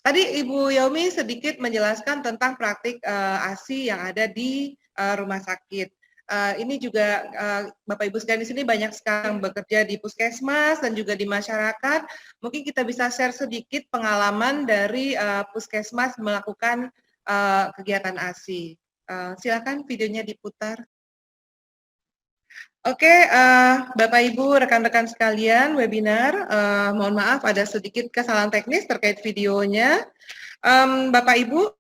Tadi Ibu Yaumi sedikit menjelaskan tentang praktik ASI yang ada di rumah sakit. Ini juga Bapak Ibu sekalian di sini banyak sekali yang bekerja di puskesmas dan juga di masyarakat. Mungkin kita bisa share sedikit pengalaman dari puskesmas melakukan kegiatan ASI. Silakan videonya diputar. Oke, Bapak Ibu, rekan-rekan sekalian, webinar, mohon maaf ada sedikit kesalahan teknis terkait videonya. Bapak Ibu,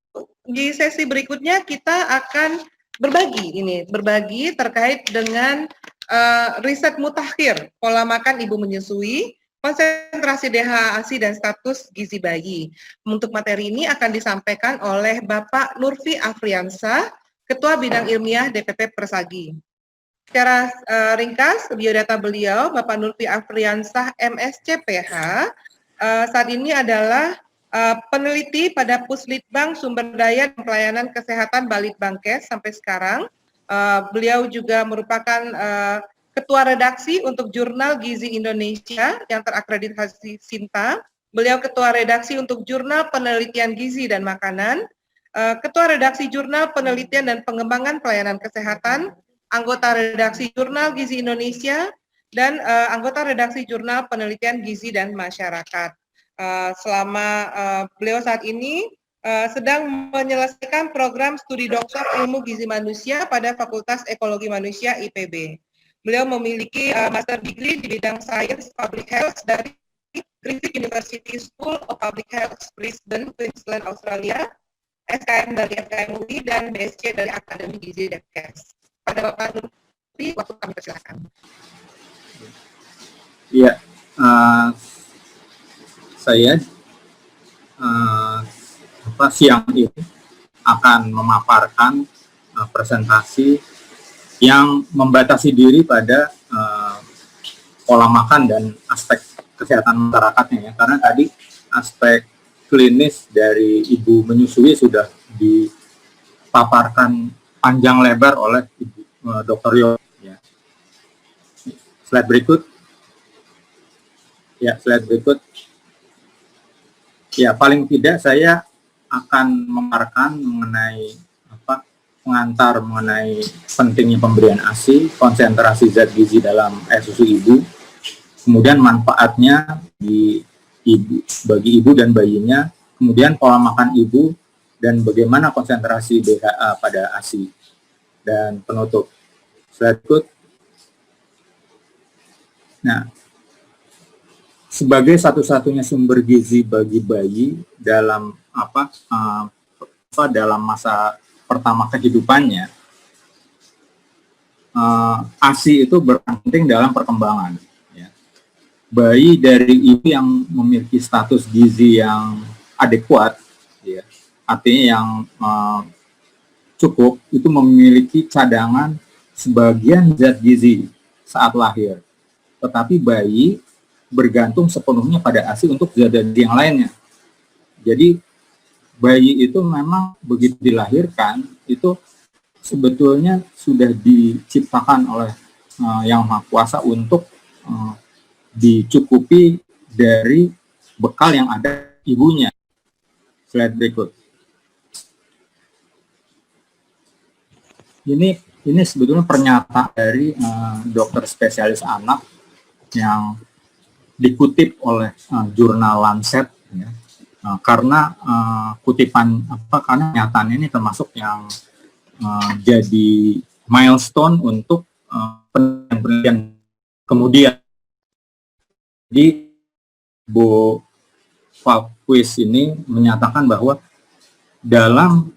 di sesi berikutnya kita akan berbagi terkait dengan riset mutakhir pola makan ibu menyusui, konsentrasi DHA ASI dan status gizi bayi. Untuk materi ini akan disampaikan oleh Bapak Nurfi Afriansah, Ketua Bidang Ilmiah DPP Persagi. Secara ringkas, biodata beliau, Bapak Nurfi Afriansah, MSc PH, saat ini adalah peneliti pada Puslitbang Sumber Daya dan Pelayanan Kesehatan Balitbangkes sampai sekarang. Beliau juga merupakan Ketua Redaksi untuk Jurnal Gizi Indonesia yang terakreditasi SINTA. Beliau Ketua Redaksi untuk Jurnal Penelitian Gizi dan Makanan, Ketua Redaksi Jurnal Penelitian dan Pengembangan Pelayanan Kesehatan, anggota redaksi Jurnal Gizi Indonesia, dan anggota redaksi Jurnal Penelitian Gizi dan Masyarakat. Selama beliau saat ini sedang menyelesaikan program studi doktor ilmu gizi manusia pada Fakultas Ekologi Manusia IPB. Beliau memiliki master degree di bidang Science Public Health dari Griffith University School of Public Health, Brisbane, Queensland, Australia, SKM dari FKM UI, dan BSc dari Akademi Gizi Depkes. Pada Bapak Nurfi, waktu kami persilakan. Iya, saya siang ini akan memaparkan presentasi yang membatasi diri pada pola makan dan aspek kesehatan masyarakatnya ya. Karena tadi aspek klinis dari ibu menyusui sudah dipaparkan panjang lebar oleh Dr. Yo. Ya. Slide berikut. Ya, slide berikut. Ya, paling tidak saya akan memaparkan mengenai pengantar mengenai pentingnya pemberian ASI, konsentrasi zat gizi dalam air susu ibu, kemudian manfaatnya bagi ibu dan bayinya, kemudian pola makan ibu, dan bagaimana konsentrasi DHA pada ASI. Dan penutup. Slide berikut. Nah, sebagai satu-satunya sumber gizi bagi bayi dalam dalam masa pertama kehidupannya, ASI itu berperan penting dalam perkembangan. Ya. Bayi dari ibu yang memiliki status gizi yang adekuat, ya, artinya yang cukup, itu memiliki cadangan sebagian zat gizi saat lahir. Tetapi bayi bergantung sepenuhnya pada ASI untuk zat gizi yang lainnya. Jadi bayi itu memang begitu dilahirkan, itu sebetulnya sudah diciptakan oleh Yang Maha Kuasa untuk dicukupi dari bekal yang ada ibunya. Slide berikut. Ini sebetulnya pernyataan dari dokter spesialis anak yang dikutip oleh jurnal Lancet, ya. Karena kutipan karena pernyataan ini termasuk yang jadi milestone untuk penelitian kemudian. Jadi Bu Falquist ini menyatakan bahwa dalam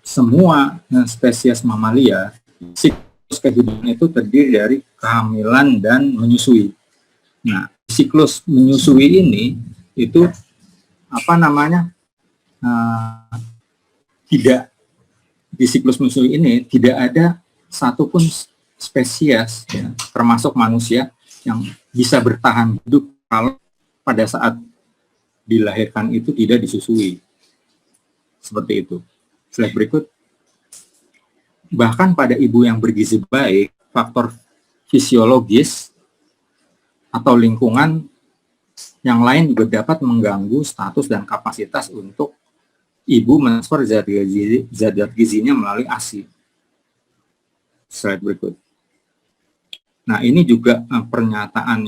semua spesies mamalia, siklus kehidupan itu terdiri dari kehamilan dan menyusui. Nah, siklus menyusui ini itu tidak di siklus menyusui ini tidak ada satupun spesies, ya, termasuk manusia, yang bisa bertahan hidup kalau pada saat dilahirkan itu tidak disusui. Seperti itu. Slide berikut. Bahkan pada ibu yang bergizi baik, faktor fisiologis atau lingkungan yang lain juga dapat mengganggu status dan kapasitas untuk ibu mentransfer zat gizinya melalui ASI. Slide berikut. Nah, ini juga pernyataan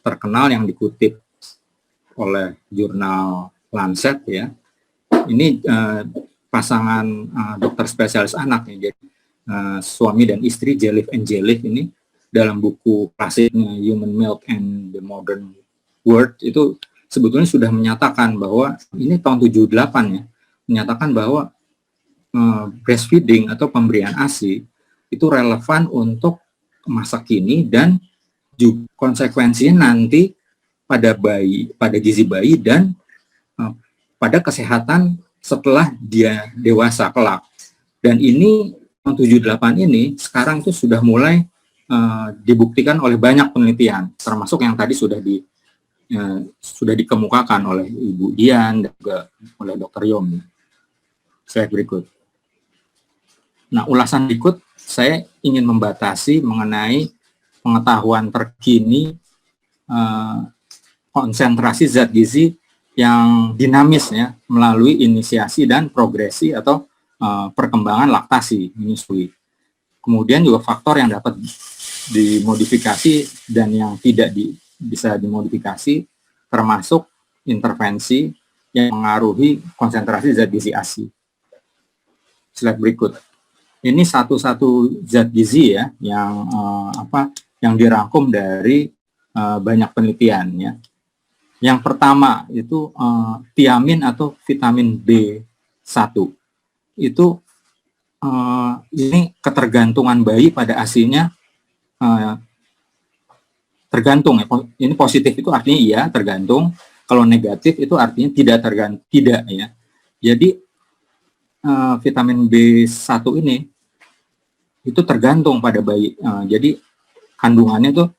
terkenal yang dikutip oleh jurnal Lancet ya. Ini pasangan dokter spesialis anak ya, jadi suami dan istri Jelif and Jelif ini dalam buku klasiknya Human Milk and the Modern World itu sebetulnya sudah menyatakan bahwa ini tahun 78 ya, menyatakan bahwa breastfeeding atau pemberian ASI itu relevan untuk masa kini dan juga konsekuensinya nanti pada gizi bayi dan pada kesehatan setelah dia dewasa kelak. Dan ini tahun 78 ini sekarang itu sudah mulai dibuktikan oleh banyak penelitian, termasuk yang tadi sudah dikemukakan oleh Ibu Dian dan juga oleh Dr. Yomi. Slide berikut. Nah, ulasan berikut saya ingin membatasi mengenai pengetahuan terkini konsentrasi zat gizi yang dinamis ya melalui inisiasi dan progresi atau perkembangan laktasi menyusui. Kemudian juga faktor yang dapat dimodifikasi dan yang tidak bisa dimodifikasi termasuk intervensi yang mengaruhi konsentrasi zat gizi ASI. Slide berikut. Ini satu-satu zat gizi ya yang dirangkum dari banyak penelitian ya. Yang pertama itu tiamin atau vitamin B1. Itu ini ketergantungan bayi pada ASI-nya tergantung ya. Ini positif itu artinya iya tergantung, kalau negatif itu artinya tidak ya. Jadi vitamin B1 ini itu tergantung pada bayi. Jadi kandungannya itu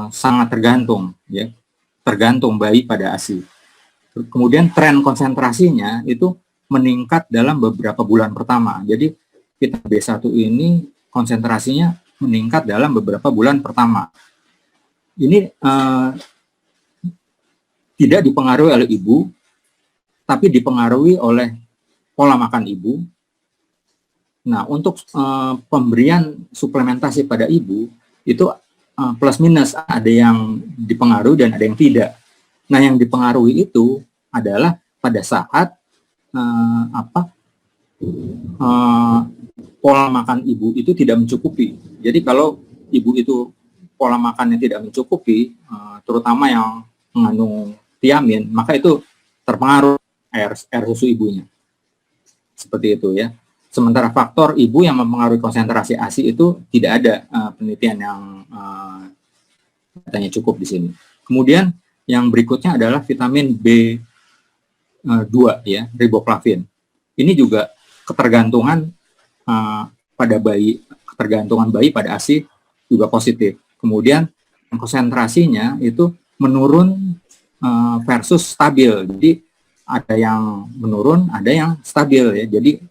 sangat tergantung ya. Tergantung bayi pada ASI. Kemudian tren konsentrasinya itu meningkat dalam beberapa bulan pertama. Jadi vitamin B1 ini konsentrasinya meningkat dalam beberapa bulan pertama. Ini tidak dipengaruhi oleh ibu, tapi dipengaruhi oleh pola makan ibu. Nah, untuk pemberian suplementasi pada ibu itu plus minus, ada yang dipengaruhi dan ada yang tidak. Nah, yang dipengaruhi itu adalah pada saat pola makan ibu itu tidak mencukupi. Jadi kalau ibu itu pola makannya tidak mencukupi, terutama yang mengandung tiamin, maka itu terpengaruh air susu ibunya. Seperti itu ya. Sementara faktor ibu yang mempengaruhi konsentrasi ASI itu tidak ada penelitian yang katanya cukup di sini. Kemudian yang berikutnya adalah vitamin B2 ya, riboflavin. Ini juga ketergantungan ketergantungan bayi pada ASI juga positif. Kemudian konsentrasinya itu menurun versus stabil. Jadi ada yang menurun, ada yang stabil ya. Jadi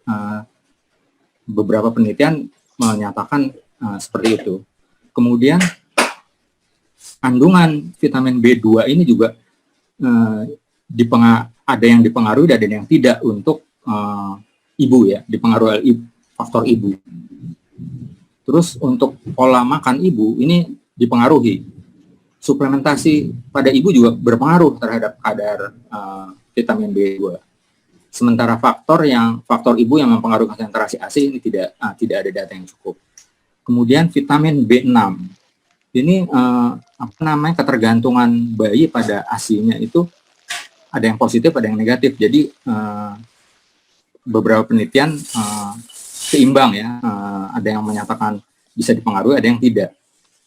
beberapa penelitian menyatakan seperti itu. Kemudian kandungan vitamin B2 ini juga ada yang dipengaruhi dan ada yang tidak untuk ibu ya, dipengaruhi oleh faktor ibu. Terus untuk pola makan ibu ini dipengaruhi. Suplementasi pada ibu juga berpengaruh terhadap kadar vitamin B2. Sementara faktor ibu yang mempengaruhi konsentrasi ASI ini tidak ada data yang cukup. Kemudian vitamin B6 ini ketergantungan bayi pada ASI-nya itu ada yang positif, ada yang negatif. Jadi beberapa penelitian seimbang ya, ada yang menyatakan bisa dipengaruhi, ada yang tidak.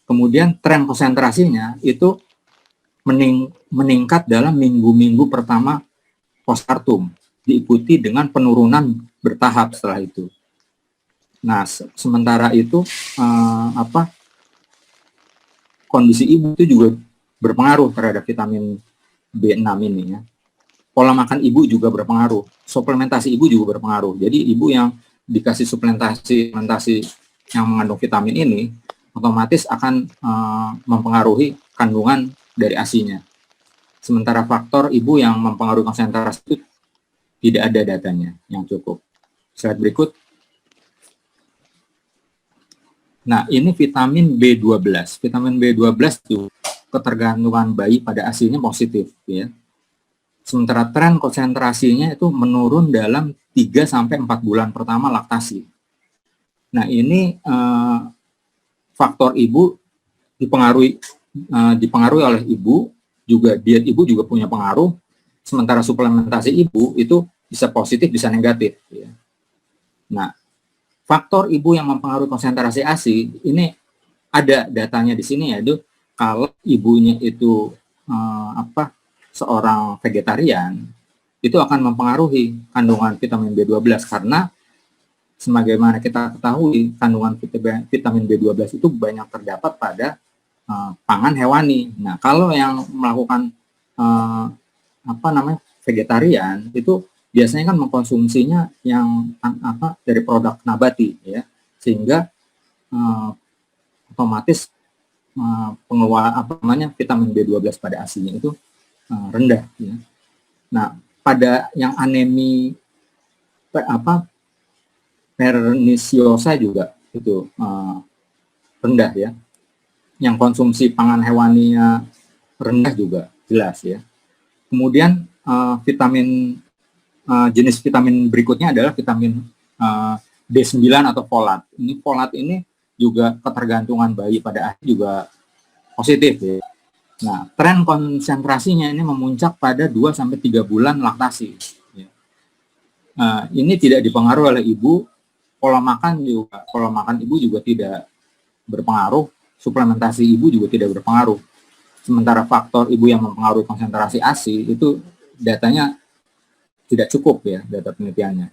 Kemudian tren konsentrasinya itu meningkat dalam minggu-minggu pertama postpartum, diikuti dengan penurunan bertahap setelah itu. Nah, sementara itu kondisi ibu itu juga berpengaruh terhadap vitamin B6 ini ya. Pola makan ibu juga berpengaruh, suplementasi ibu juga berpengaruh. Jadi ibu yang dikasih suplementasi yang mengandung vitamin ini otomatis akan mempengaruhi kandungan dari ASI-nya. Sementara faktor ibu yang mempengaruhi konsentrasi itu tidak ada datanya yang cukup. Slide berikut. Nah, ini vitamin B12. Vitamin B12 itu ketergantungan bayi pada ASI-nya positif, ya. Sementara tren konsentrasinya itu menurun dalam 3-4 bulan pertama laktasi. Nah, ini faktor ibu dipengaruhi oleh ibu, juga diet ibu juga punya pengaruh, sementara suplementasi ibu itu bisa positif, bisa negatif. Ya. Nah, faktor ibu yang mempengaruhi konsentrasi ASI, ini ada datanya di sini, yaitu kalau ibunya itu seorang vegetarian, itu akan mempengaruhi kandungan vitamin B12, karena sebagaimana kita ketahui kandungan vitamin B12 itu banyak terdapat pada pangan hewani. Nah, kalau yang melakukan vegetarian itu biasanya kan mengkonsumsinya yang dari produk nabati, ya, sehingga otomatis pengeluaran vitamin B12 pada ASI-nya itu rendah, ya. Nah, pada yang anemi perniciosa juga itu rendah, ya. Yang konsumsi pangan hewaninya rendah juga jelas, ya. Kemudian jenis vitamin berikutnya adalah vitamin B9 atau folat. Ini folat ini juga ketergantungan bayi pada ASI juga positif, ya. Nah, tren konsentrasinya ini memuncak pada 2-3 bulan laktasi. Ya. Ini tidak dipengaruhi oleh ibu, pola makan ibu juga tidak berpengaruh, suplementasi ibu juga tidak berpengaruh. Sementara faktor ibu yang mempengaruhi konsentrasi ASI itu datanya tidak cukup, ya, data penelitiannya.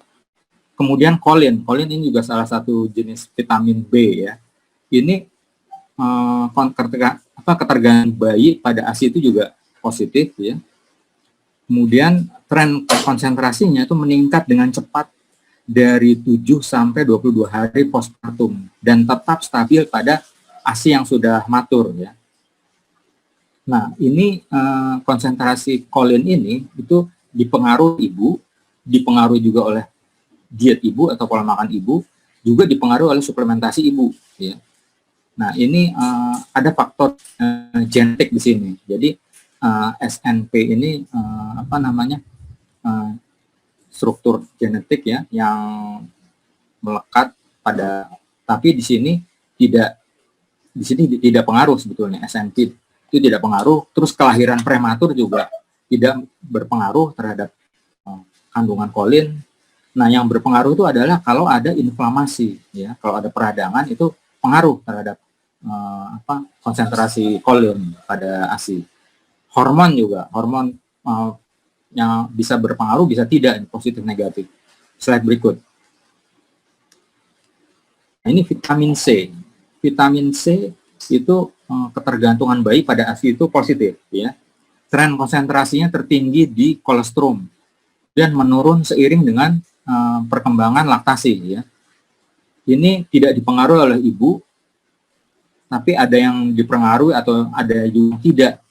Kemudian kolin ini juga salah satu jenis vitamin B, ya. Ini ketergantungan bayi pada ASI itu juga positif, ya. Kemudian tren konsentrasinya itu meningkat dengan cepat dari 7-22 hari postpartum dan tetap stabil pada ASI yang sudah matur, ya. Nah, ini konsentrasi kolin ini itu dipengaruhi ibu, dipengaruhi juga oleh diet ibu atau pola makan ibu, juga dipengaruhi oleh suplementasi ibu, ya. Nah, ini ada faktor genetik di sini. Jadi SNP ini struktur genetik, ya, yang melekat pada, tapi di sini tidak pengaruh sebetulnya. SNP itu tidak pengaruh. Terus kelahiran prematur juga tidak berpengaruh terhadap kandungan kolin. Nah, yang berpengaruh itu adalah kalau ada inflamasi, ya, kalau ada peradangan itu pengaruh terhadap konsentrasi kolin pada ASI. Hormon juga, yang bisa berpengaruh, bisa tidak, positif negatif. Slide berikut. Nah, ini vitamin C. Vitamin C itu ketergantungan bayi pada ASI itu positif, ya. Tren konsentrasinya tertinggi di kolostrum dan menurun seiring dengan perkembangan laktasi, ya. Ini tidak dipengaruhi oleh ibu, tapi ada yang dipengaruhi atau ada juga tidak,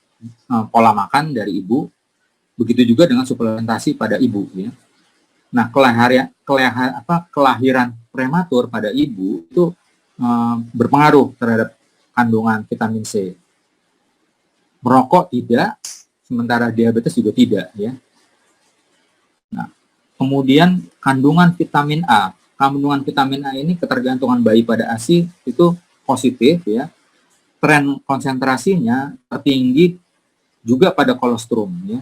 pola makan dari ibu. Begitu juga dengan suplementasi pada ibu, ya. Nah, kelahiran prematur pada ibu itu berpengaruh terhadap kandungan vitamin C. Merokok tidak, sementara diabetes juga tidak, ya. Nah, kemudian kandungan vitamin A. Kandungan vitamin A ini ketergantungan bayi pada ASI itu positif, ya. Tren konsentrasinya tertinggi juga pada kolostrum, ya.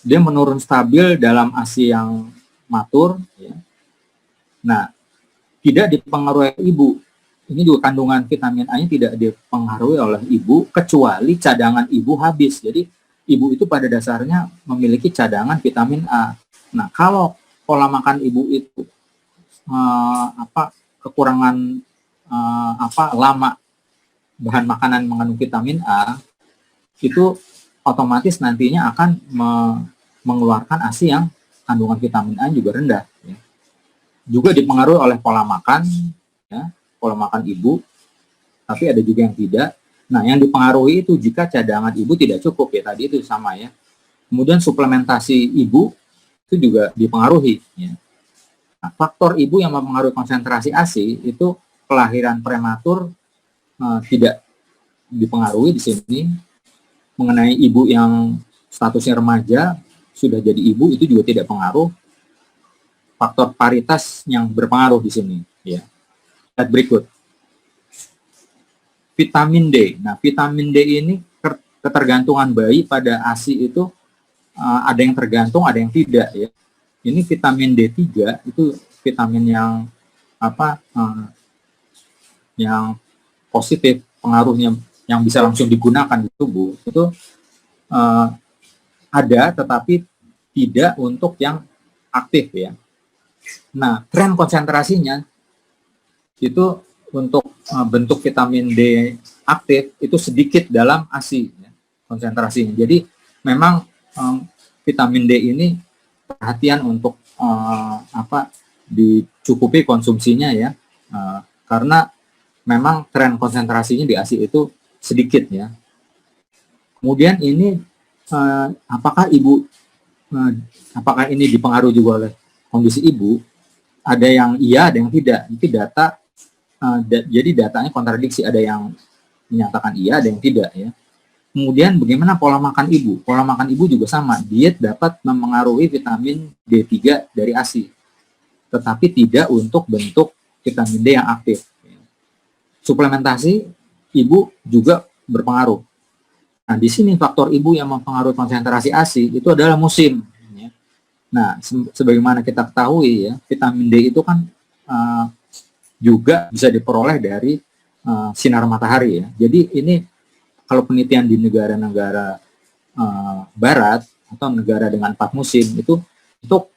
Dia menurun stabil dalam ASI yang matur, ya. Nah, tidak dipengaruhi ibu. Ini juga kandungan vitamin A-nya tidak dipengaruhi oleh ibu, kecuali cadangan ibu habis. Jadi, ibu itu pada dasarnya memiliki cadangan vitamin A. Nah, kalau pola makan ibu itu kekurangan lama bahan makanan mengandung vitamin A, itu otomatis nantinya akan mengeluarkan ASI yang kandungan vitamin A juga rendah, ya. Juga dipengaruhi oleh pola makan, ya, pola makan ibu. tapi ada juga yang tidak. Nah, yang dipengaruhi itu jika cadangan ibu tidak cukup ya, tadi itu sama ya. Kemudian suplementasi ibu itu juga dipengaruhi ya. Nah, faktor ibu yang mempengaruhi konsentrasi ASI itu kelahiran prematur tidak dipengaruhi di sini. Mengenai ibu yang statusnya remaja sudah jadi ibu itu juga tidak pengaruh. Faktor paritas yang berpengaruh di sini ya. Lihat berikut. Vitamin D. Nah, vitamin D ini ketergantungan bayi pada ASI itu ada yang tergantung, ada yang tidak ya. Ini vitamin D3 itu vitamin yang yang positif, pengaruhnya yang bisa langsung digunakan di tubuh itu ada, tetapi tidak untuk yang aktif ya. Nah, tren konsentrasinya itu untuk bentuk vitamin D aktif itu sedikit dalam ASI ya, konsentrasinya. Jadi memang vitamin D ini perhatian untuk dicukupi konsumsinya ya, karena memang tren konsentrasinya di ASI itu sedikit ya. Kemudian ini apakah ini dipengaruhi juga oleh kondisi ibu? Ada yang iya, ada yang tidak. Itu data. Jadi datanya kontradiksi, ada yang menyatakan iya, ada yang tidak ya. Kemudian bagaimana pola makan ibu? Pola makan ibu juga sama, diet dapat mempengaruhi vitamin D3 dari ASI, tetapi tidak untuk bentuk vitamin D yang aktif. Suplementasi ibu juga berpengaruh. Nah, di sini faktor ibu yang mempengaruhi konsentrasi ASI itu adalah musim. Ya. Nah, sebagaimana kita ketahui ya, vitamin D itu kan juga bisa diperoleh dari sinar matahari ya. Jadi ini kalau penelitian di negara-negara barat atau negara dengan 4 musim itu untuk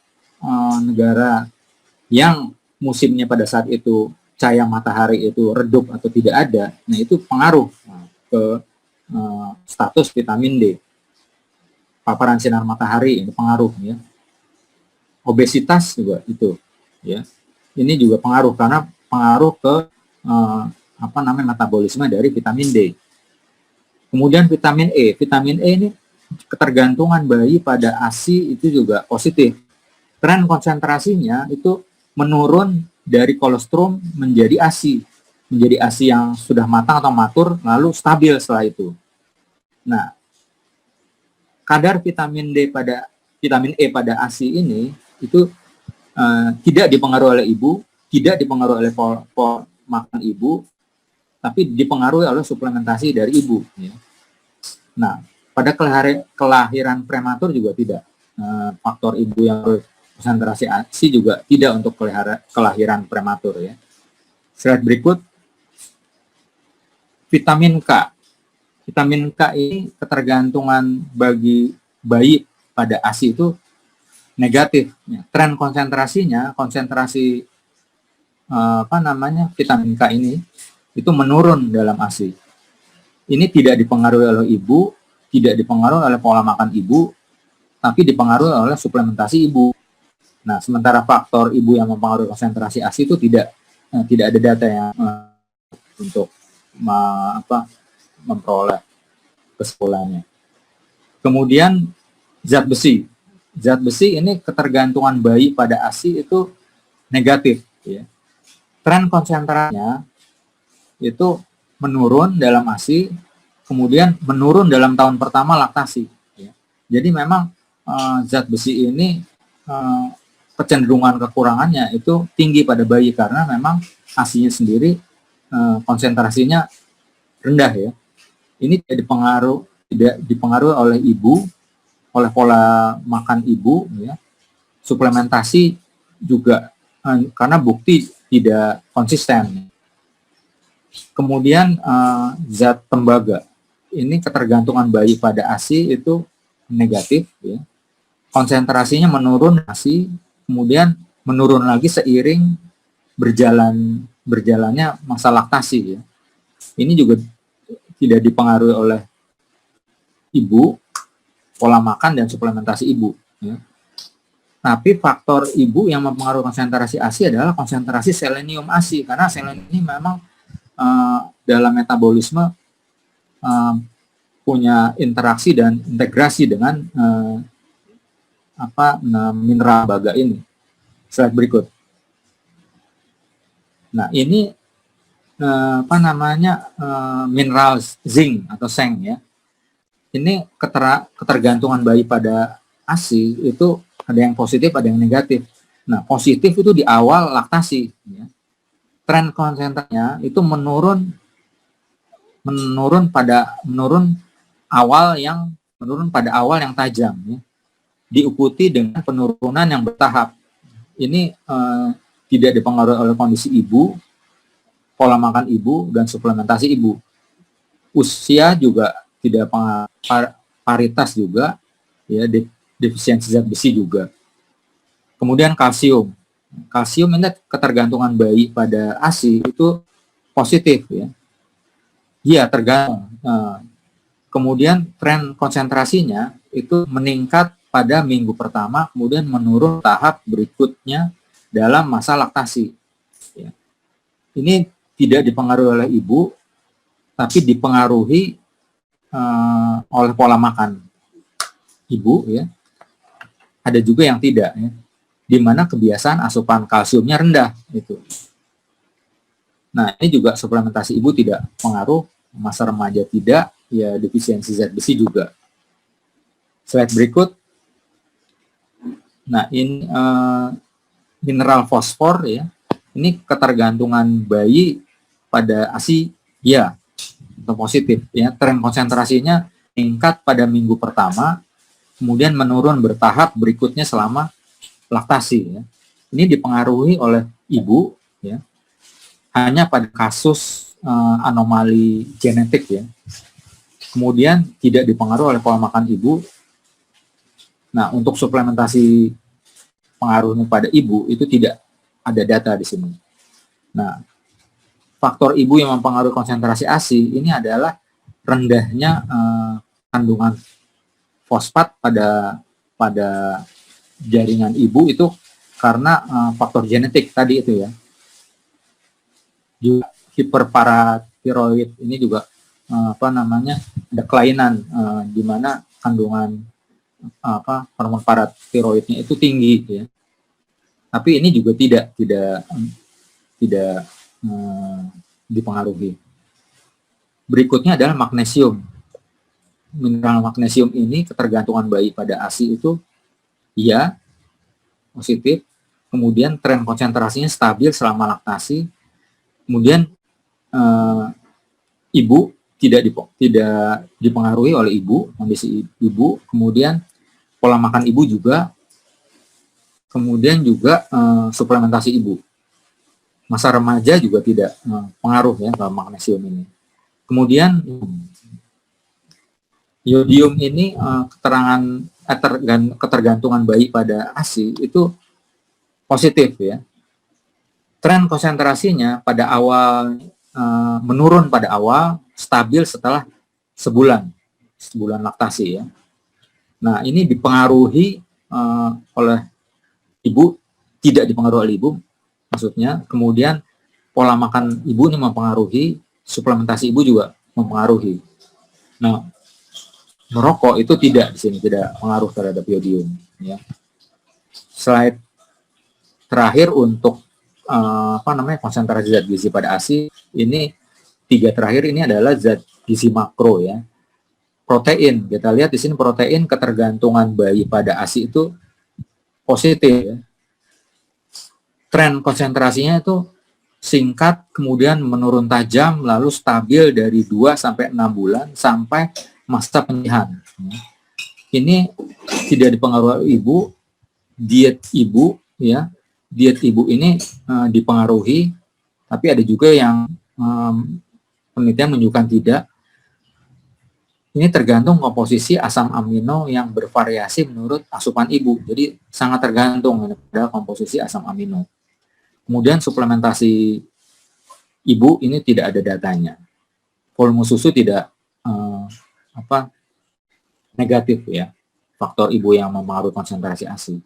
negara yang musimnya pada saat itu cahaya matahari itu redup atau tidak ada, nah itu pengaruh ke status vitamin D. Paparan sinar matahari ini pengaruh ya. Obesitas juga itu ya. Ini juga pengaruh karena pengaruh ke metabolisme dari vitamin D. Kemudian vitamin E. Vitamin E ini ketergantungan bayi pada ASI itu juga positif. Tren konsentrasinya itu menurun dari kolostrum menjadi ASI. Menjadi ASI yang sudah matang atau matur, lalu stabil setelah itu. Nah, kadar vitamin E pada ASI ini itu tidak dipengaruhi oleh ibu, tidak dipengaruhi oleh pola makan ibu, tapi dipengaruhi oleh suplementasi dari ibu. Ya. Nah, pada kelahiran prematur juga tidak. Faktor ibu yang konsentrasi ASI juga tidak untuk kelahiran prematur. Ya. Slide berikut. Vitamin K. Vitamin K ini ketergantungan bagi bayi pada ASI itu negatif. Ya. Tren konsentrasinya, konsentrasi vitamin K ini itu menurun dalam ASI. Ini tidak dipengaruhi oleh ibu, tidak dipengaruhi oleh pola makan ibu, tapi dipengaruhi oleh suplementasi ibu. Nah, sementara faktor ibu yang mempengaruhi konsentrasi ASI itu tidak ada data yang untuk memperoleh kesimpulannya. Kemudian zat besi. Zat besi ini ketergantungan bayi pada ASI itu negatif. Ya. Tren konsentrasinya itu menurun dalam ASI, kemudian menurun dalam tahun pertama laktasi. Ya. Jadi memang zat besi ini kecenderungan kekurangannya itu tinggi pada bayi karena memang ASI-nya sendiri konsentrasinya rendah ya. Ini tidak dipengaruhi oleh ibu, oleh pola makan ibu ya. Suplementasi juga karena bukti tidak konsisten. Kemudian zat tembaga. Ini ketergantungan bayi pada ASI itu negatif ya. Konsentrasinya menurun ASI, kemudian menurun lagi seiring berjalannya masa laktasi ya. Ini juga tidak dipengaruhi oleh ibu, pola makan dan suplementasi ibu ya. Tapi faktor ibu yang mempengaruhi konsentrasi ASI adalah konsentrasi selenium ASI, karena selenium ini memang dalam metabolisme punya interaksi dan integrasi dengan mineral tembaga ini. Slide berikut. Nah, ini mineral zinc atau seng ya. Ini ketergantungan bayi pada ASI itu ada yang positif, ada yang negatif. Nah, positif itu di awal laktasi. Ya. Tren konsentrasinya itu menurun pada awal yang tajam. Ya. Diikuti dengan penurunan yang bertahap. Ini tidak dipengaruhi oleh kondisi ibu, pola makan ibu, dan suplementasi ibu. Usia juga tidak paritas juga, ya, defisiensi zat besi juga. Kemudian kalsium. Kalsium ini ketergantungan bayi pada ASI itu positif ya. Iya, tergantung. Kemudian tren konsentrasinya itu meningkat pada minggu pertama, kemudian menurun tahap berikutnya dalam masa laktasi. Ya. Ini tidak dipengaruhi oleh ibu, tapi dipengaruhi oleh pola makan ibu ya. Ada juga yang tidak ya, di mana kebiasaan asupan kalsiumnya rendah itu. Nah, ini juga suplementasi ibu tidak pengaruh, masa remaja tidak, ya defisiensi zat besi juga. Slide berikut. Nah, ini mineral fosfor ya. Ini ketergantungan bayi pada ASI ya atau positif ya. Tren konsentrasinya meningkat pada minggu pertama, kemudian menurun bertahap berikutnya selama laktasi ya. Ini dipengaruhi oleh ibu ya. Hanya pada kasus anomali genetik ya. Kemudian tidak dipengaruhi oleh pola makan ibu. Nah, untuk suplementasi pengaruhnya pada ibu itu tidak ada data di sini. Nah, faktor ibu yang mempengaruhi konsentrasi ASI ini adalah rendahnya kandungan fosfat pada jaringan ibu itu karena faktor genetik tadi itu ya. Juga hiperparatiroid ini juga ada kelainan di mana kandungan hormon paratiroidnya itu tinggi ya. Tapi ini juga tidak dipengaruhi. Berikutnya adalah magnesium. Mineral magnesium ini ketergantungan bayi pada ASI itu iya positif. Kemudian tren konsentrasinya stabil selama laktasi. Kemudian ibu tidak dipengaruhi oleh ibu, kondisi ibu. Kemudian pola makan ibu juga. Kemudian juga suplementasi ibu. Masa remaja juga tidak pengaruh ya ke magnesium ini. Kemudian yodium ini ketergantungan bayi pada ASI itu positif ya. Tren konsentrasinya pada awal menurun pada awal, stabil setelah sebulan laktasi ya. Nah, ini dipengaruhi oleh ibu, tidak dipengaruhi oleh ibu, maksudnya. Kemudian pola makan ibu ini mempengaruhi, suplementasi ibu juga mempengaruhi. Nah, merokok itu tidak di sini, tidak pengaruh terhadap yodium. Ya. Slide terakhir untuk konsentrasi zat gizi pada ASI, ini 3 terakhir ini adalah zat gizi makro ya. Protein, kita lihat di sini protein ketergantungan bayi pada ASI itu positif ya. Tren konsentrasinya itu singkat, kemudian menurun tajam, lalu stabil dari 2 sampai 6 bulan sampai masa penyedihan. Ini tidak dipengaruhi ibu, diet ibu ya. Diet ibu ini dipengaruhi, tapi ada juga yang penelitian menunjukkan tidak. Ini tergantung komposisi asam amino yang bervariasi menurut asupan ibu. Jadi sangat tergantung pada komposisi asam amino. Kemudian suplementasi ibu ini tidak ada datanya. Volume susu tidak negatif ya. Faktor ibu yang mempengaruhi konsentrasi ASI.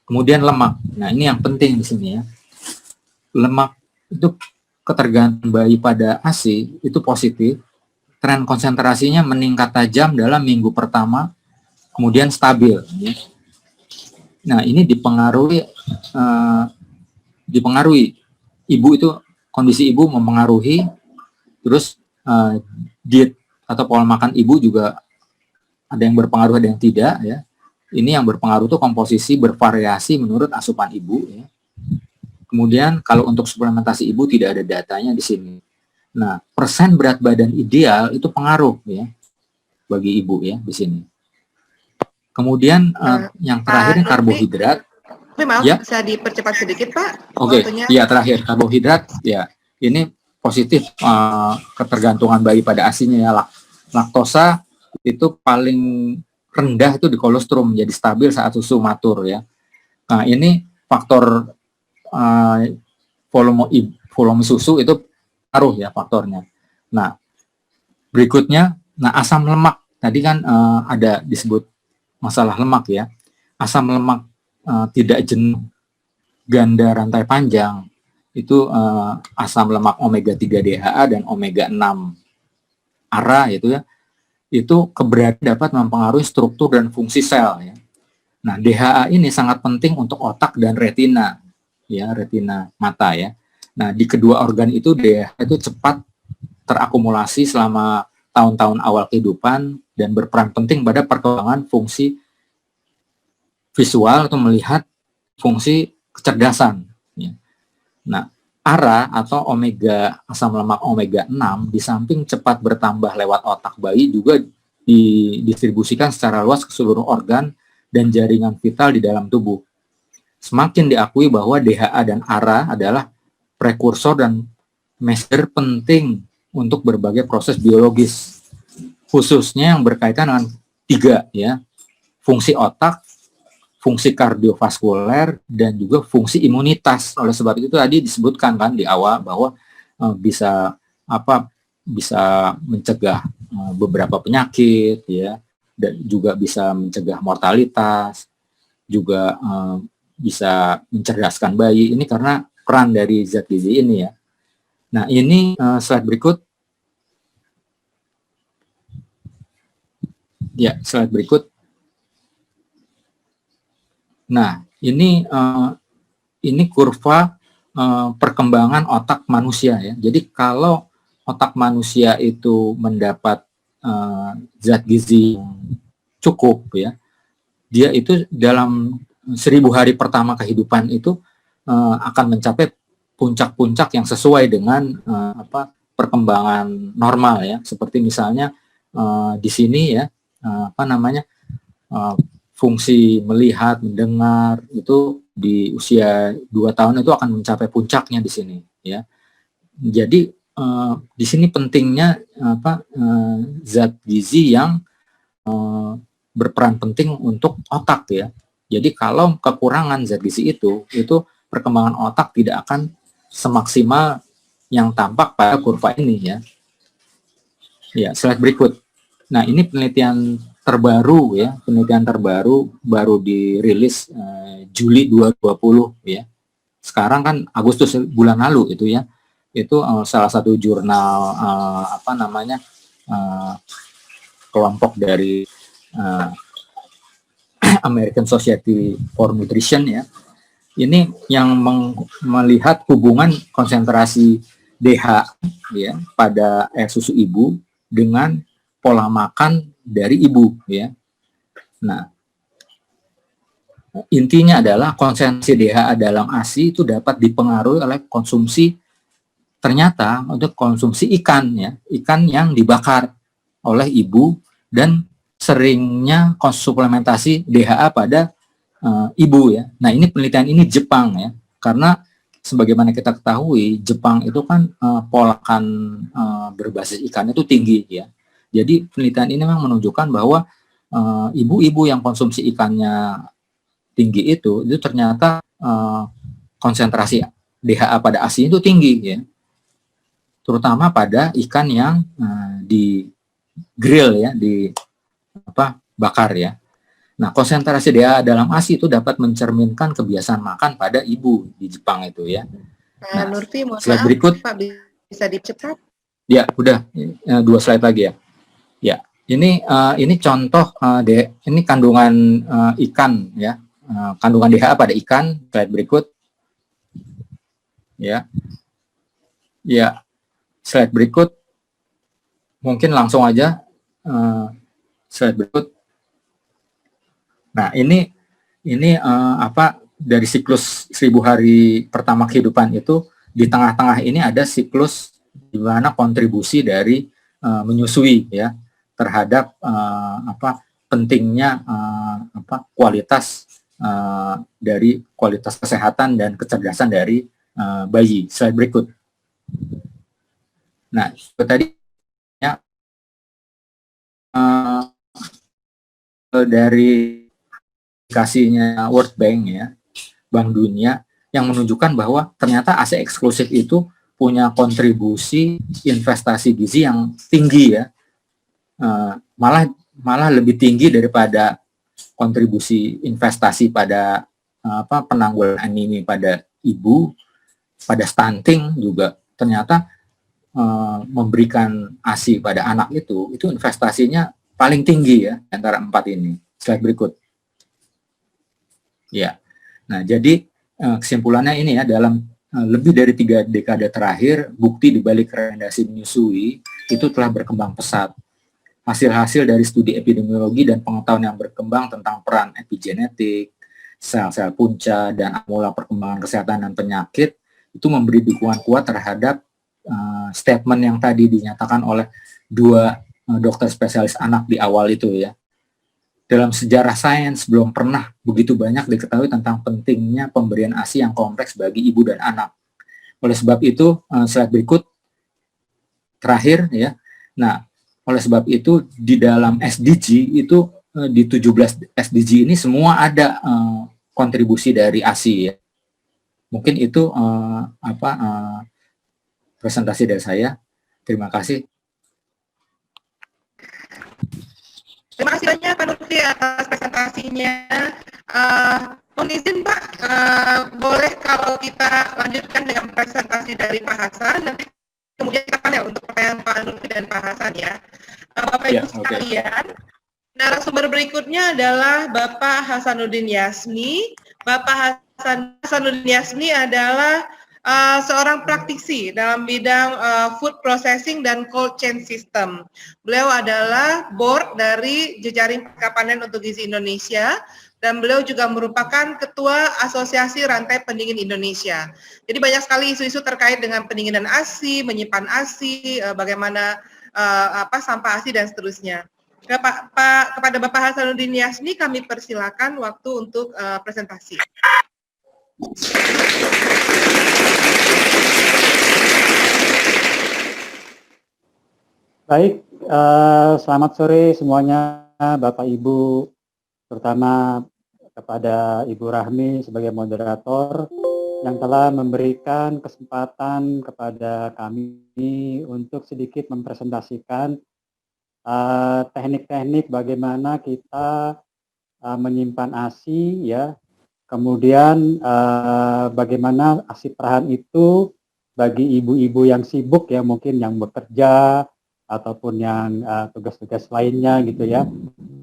Kemudian lemak. Nah, ini yang penting di sini ya. Lemak itu ketergantungan bayi pada ASI itu positif, tren konsentrasinya meningkat tajam dalam minggu pertama, kemudian stabil. Ya. Nah, ini dipengaruhi ibu itu, kondisi ibu mempengaruhi, terus diet atau pola makan ibu juga ada yang berpengaruh, ada yang tidak. Ya. Ini yang berpengaruh itu komposisi bervariasi menurut asupan ibu. Ya. Kemudian kalau untuk suplementasi ibu tidak ada datanya di sini. Nah, persen berat badan ideal itu pengaruh ya bagi ibu ya di sini. Kemudian yang terakhir ini karbohidrat. Maaf, ya. bisa dipercepat sedikit Pak? Oke, ya terakhir karbohidrat ya. Ini positif ketergantungan bayi pada ASI-nya ya. Laktosa itu paling rendah itu di kolostrum, jadi stabil saat susu matur ya. Nah, ini faktor volume susu itu pengaruh ya faktornya. Nah, berikutnya, asam lemak tadi kan ada disebut masalah lemak ya. Asam lemak tidak jenuh ganda rantai panjang itu asam lemak omega 3 DHA dan omega 6 ARA itu ya. Itu keberadaan dapat mempengaruhi struktur dan fungsi sel ya. Nah, DHA ini sangat penting untuk otak dan retina ya, retina mata ya. Nah, di kedua organ itu DHA itu cepat terakumulasi selama tahun-tahun awal kehidupan dan berperan penting pada perkembangan fungsi visual atau melihat, fungsi kecerdasan. Ya. Nah, ARA atau asam lemak omega 6 di samping cepat bertambah lewat otak bayi juga didistribusikan secara luas ke seluruh organ dan jaringan vital di dalam tubuh. Semakin diakui bahwa DHA dan ARA adalah prekursor dan messenger penting untuk berbagai proses biologis, khususnya yang berkaitan dengan 3 ya, fungsi otak, fungsi kardiovaskuler, dan juga fungsi imunitas. Oleh sebab itu tadi disebutkan kan di awal bahwa bisa mencegah beberapa penyakit ya, dan juga bisa mencegah mortalitas, juga bisa mencerdaskan bayi. Ini karena peran dari zat gizi ini ya. Nah, ini slide berikut. Ya, slide berikut. Nah, ini kurva perkembangan otak manusia ya. Jadi kalau otak manusia itu mendapat zat gizi yang cukup ya, dia itu dalam 1000 hari pertama kehidupan itu akan mencapai puncak-puncak yang sesuai dengan perkembangan normal ya. Seperti misalnya di sini ya, fungsi melihat, mendengar itu di usia 2 tahun itu akan mencapai puncaknya di sini ya. Jadi di sini pentingnya zat gizi yang berperan penting untuk otak ya. Jadi kalau kekurangan zat gizi itu perkembangan otak tidak akan semaksimal yang tampak pada kurva ini ya. Ya, slide berikut. Nah, ini penelitian terbaru ya, baru dirilis Juli 2020 ya. Sekarang kan Agustus bulan lalu itu ya. Itu salah satu jurnal kelompok dari American Society for Nutrition ya. Ini yang melihat hubungan konsentrasi DHA ya pada air susu ibu dengan pola makan dari ibu ya. Nah, intinya adalah konsentrasi DHA dalam ASI itu dapat dipengaruhi oleh konsumsi, ternyata untuk konsumsi ikan ya, ikan yang dibakar oleh ibu dan seringnya suplementasi DHA pada ibu ya. Nah, ini penelitian ini Jepang ya, karena sebagaimana kita ketahui Jepang itu kan polakan berbasis ikan itu tinggi ya. Jadi penelitian ini memang menunjukkan bahwa ibu-ibu yang konsumsi ikannya tinggi itu ternyata konsentrasi DHA pada ASI itu tinggi ya, terutama pada ikan yang di grill ya, bakar ya. Nah, konsentrasi DHA dalam ASI itu dapat mencerminkan kebiasaan makan pada ibu di Jepang itu ya. Pak Nurfi, mohon slide maaf, berikut. Pak, bisa dicepat? Ya, udah 2 slide lagi ya. Ya, ini contoh ini kandungan ikan ya. Kandungan DHA pada ikan. Slide berikut. Ya. Ya, slide berikut. Mungkin langsung aja slide berikut. Nah, ini dari siklus 1000 hari pertama kehidupan itu di tengah-tengah ini ada siklus di mana kontribusi dari menyusui ya terhadap pentingnya kualitas dari kualitas kesehatan dan kecerdasan dari bayi. Slide berikut. Nah, itu tadi ya, dari aplikasinya World Bank ya, Bank Dunia, yang menunjukkan bahwa ternyata ASI eksklusif itu punya kontribusi investasi gizi yang tinggi ya, malah lebih tinggi daripada kontribusi investasi pada penanggulangan anemia pada ibu, pada stunting juga ternyata memberikan ASI pada anak itu investasinya paling tinggi ya antara 4 ini. Slide berikut. Ya, nah jadi kesimpulannya ini ya, dalam lebih dari 3 dekade terakhir, bukti dibalik rekomendasi menyusui itu telah berkembang pesat. Hasil-hasil dari studi epidemiologi dan pengetahuan yang berkembang tentang peran epigenetik, sel-sel punca, dan mula perkembangan kesehatan dan penyakit itu memberi dukungan kuat terhadap statement yang tadi dinyatakan oleh 2 dokter spesialis anak di awal itu ya. Dalam sejarah sains belum pernah begitu banyak diketahui tentang pentingnya pemberian ASI yang kompleks bagi ibu dan anak. Oleh sebab itu, slide berikut terakhir ya. Nah, oleh sebab itu di dalam SDG itu di 17 SDG ini semua ada kontribusi dari ASI ya. Mungkin itu presentasi dari saya. Terima kasih. Terima kasih banyak Pak Nurfi atas presentasinya. Mohon izin Pak, boleh kalau kita lanjutkan dengan presentasi dari Pak Hasan, nanti kemudian kita panel untuk pertanyaan Pak Nurfi dan Pak Hasan ya. Bapak Ibu sekalian, narasumber berikutnya adalah Bapak Hasanuddin Yasmi. Bapak Hasanuddin Yasmi adalah seorang praktisi dalam bidang food processing dan cold chain system. Beliau adalah board dari Jejaring Pasca Panen untuk Gizi Indonesia, dan beliau juga merupakan ketua Asosiasi Rantai Pendingin Indonesia. Jadi banyak sekali isu-isu terkait dengan pendinginan ASI, menyimpan ASI, bagaimana sampah ASI dan seterusnya. Kepada Bapak Hasanuddin Yasmi kami persilakan waktu untuk presentasi. Baik, selamat sore semuanya Bapak Ibu, terutama kepada Ibu Rahmi sebagai moderator yang telah memberikan kesempatan kepada kami untuk sedikit mempresentasikan teknik-teknik bagaimana kita menyimpan ASI ya, kemudian bagaimana ASI perahan itu bagi ibu-ibu yang sibuk ya, mungkin yang bekerja ataupun yang tugas-tugas lainnya gitu ya,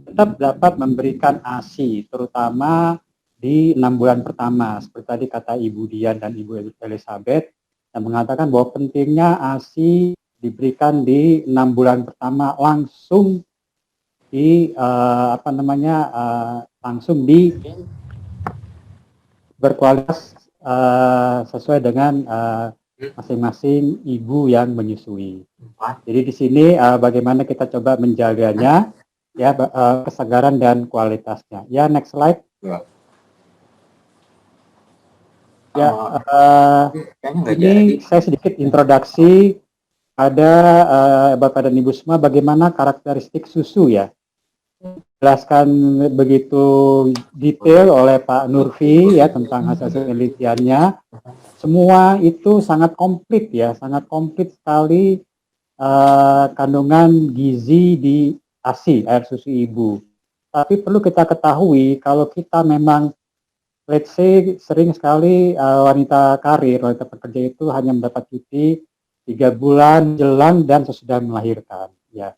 tetap dapat memberikan ASI, terutama di 6 bulan pertama. Seperti tadi kata Ibu Dian dan Ibu Elizabeth yang mengatakan bahwa pentingnya ASI diberikan di 6 bulan pertama langsung di langsung di berkualitas sesuai dengan masing-masing ibu yang menyusui. Jadi di sini bagaimana kita coba menjaganya ya, kesegaran dan kualitasnya. Ya, next slide. Ya, ini saya sedikit introduksi pada Bapak dan Ibu semua bagaimana karakteristik susu ya. Jelaskan begitu detail oleh Pak Nurfi ya tentang hasil penelitiannya. Semua itu sangat komplit ya, sangat komplit sekali kandungan gizi di ASI, air susu ibu. Tapi perlu kita ketahui kalau kita memang let's say sering sekali wanita karir, wanita pekerja itu hanya mendapat cuti 3 bulan jelang dan sesudah melahirkan. Ya,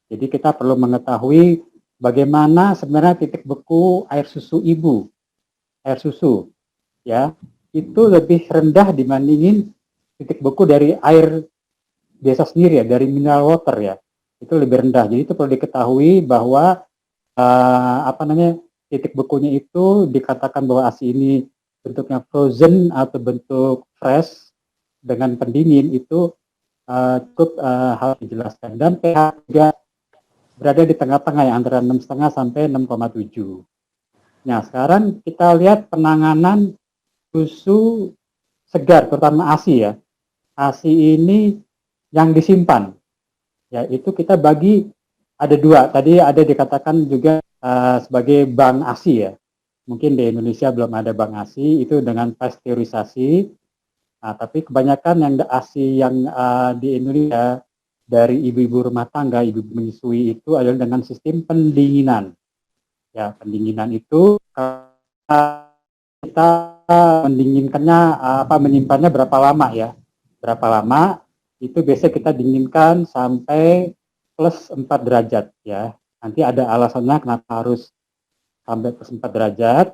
jadi kita perlu mengetahui bagaimana sebenarnya titik beku air susu ibu, air susu, ya itu lebih rendah dibandingin titik beku dari air biasa sendiri ya, dari mineral water ya, itu lebih rendah. Jadi itu perlu diketahui bahwa titik bekunya itu dikatakan bahwa ASI ini bentuknya frozen atau bentuk fresh dengan pendingin itu cukup harus dijelaskan. Dan pH juga berada di tengah-tengah ya, antara 6,5 sampai 6,7. Nah, sekarang kita lihat penanganan susu segar, terutama ASI ya. ASI ini yang disimpan, ya itu kita bagi ada 2. Tadi ada dikatakan juga sebagai bank ASI ya. Mungkin di Indonesia belum ada bank ASI, itu dengan pasteurisasi. Nah, tapi kebanyakan yang ASI yang di Indonesia dari ibu-ibu rumah tangga, ibu menyusui itu adalah dengan sistem pendinginan. Ya, pendinginan itu kita mendinginkannya menyimpannya berapa lama ya? Berapa lama? Itu biasanya kita dinginkan sampai plus 4 derajat ya. Nanti ada alasannya kenapa harus sampai plus 4 derajat.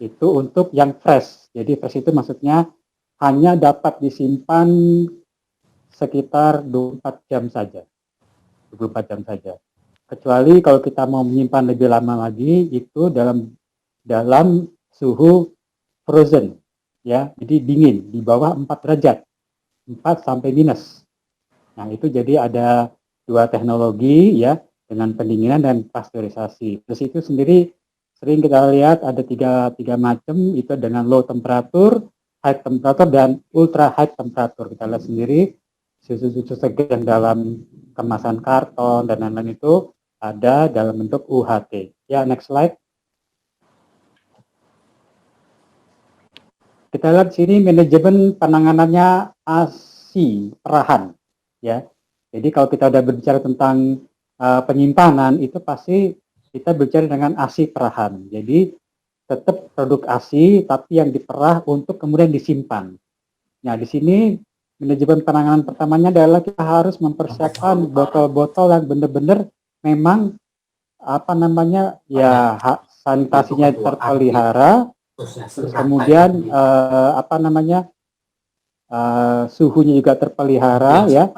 Itu untuk yang fresh. Jadi fresh itu maksudnya hanya dapat disimpan sekitar 24 jam saja. 24 jam saja. Kecuali kalau kita mau menyimpan lebih lama lagi itu dalam suhu frozen ya. Jadi dingin di bawah 4 derajat. 4 sampai minus. Nah, itu jadi ada 2 teknologi ya, dengan pendinginan dan pasteurisasi. Terus itu sendiri sering kita lihat ada tiga macam, itu dengan low temperature, high temperature, dan ultra high temperature. Kita lihat sendiri susu-susu segar yang dalam kemasan karton dan lain-lain itu ada dalam bentuk UHT. Ya, next slide. Kita lihat sini manajemen penanganannya ASI perahan. Ya, jadi kalau kita udah berbicara tentang penyimpanan itu pasti kita berbicara dengan ASI perahan. Jadi tetap produk ASI tapi yang diperah untuk kemudian disimpan. Nah, di sini manajemen penanganan pertamanya adalah kita harus mempersiapkan botol-botol yang benar-benar memang sanitasinya terpelihara, terus kemudian suhunya juga terpelihara ya.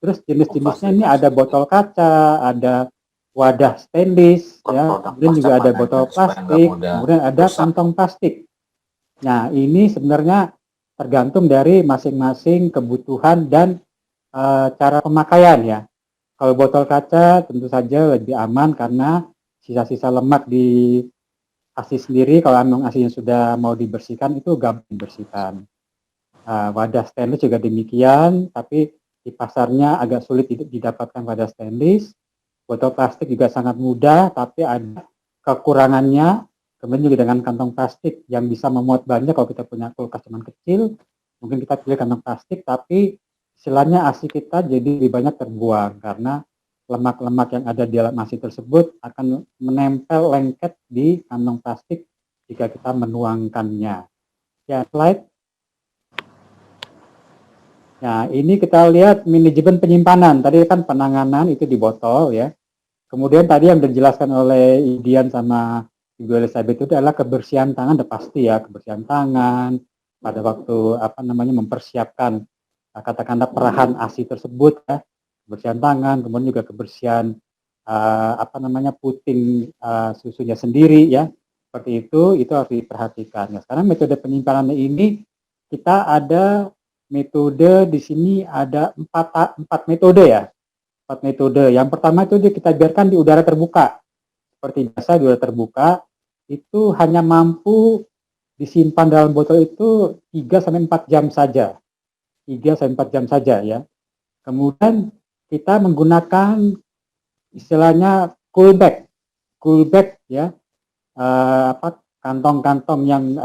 Terus jenis-jenisnya ini ada botol kaca, ada wadah stainless ya, kemudian juga ada botol plastik, kemudian ada kantong plastik. Nah, ini sebenarnya tergantung dari masing-masing kebutuhan dan cara pemakaian ya. Kalau botol kaca tentu saja lebih aman karena sisa-sisa lemak di ASI sendiri, kalau memang ASInya sudah mau dibersihkan itu gampang dibersihkan. Wadah stainless juga demikian, tapi di pasarnya agak sulit didapatkan wadah stainless. Botol plastik juga sangat mudah, tapi ada kekurangannya. Kemudian juga dengan kantong plastik yang bisa memuat banyak. Kalau kita punya kulkas cuman kecil, mungkin kita pilih kantong plastik, tapi istilahnya ASI kita jadi lebih banyak terbuang karena lemak-lemak yang ada di dalam ASI tersebut akan menempel lengket di kantong plastik jika kita menuangkannya. Ya, slide. Nah, ini kita lihat manajemen penyimpanan. Tadi kan penanganan itu di botol ya. Kemudian tadi yang dijelaskan oleh Dian sama Ibu Elizabeth itu adalah kebersihan tangan, udah pasti ya, kebersihan tangan pada waktu mempersiapkan katakanlah perahan ASI tersebut ya. Kebersihan tangan, kemudian juga kebersihan puting susunya sendiri ya. Seperti itu harus diperhatikan. Nah, sekarang metode penyimpanannya ini kita ada metode di sini ada empat metode ya. 4 metode. Yang pertama itu kita biarkan di udara terbuka. Seperti biasa di udara terbuka itu hanya mampu disimpan dalam botol itu 3 sampai 4 jam saja. 3 sampai 4 jam saja ya. Kemudian kita menggunakan istilahnya cool bag. Cool bag ya. Kantong-kantong yang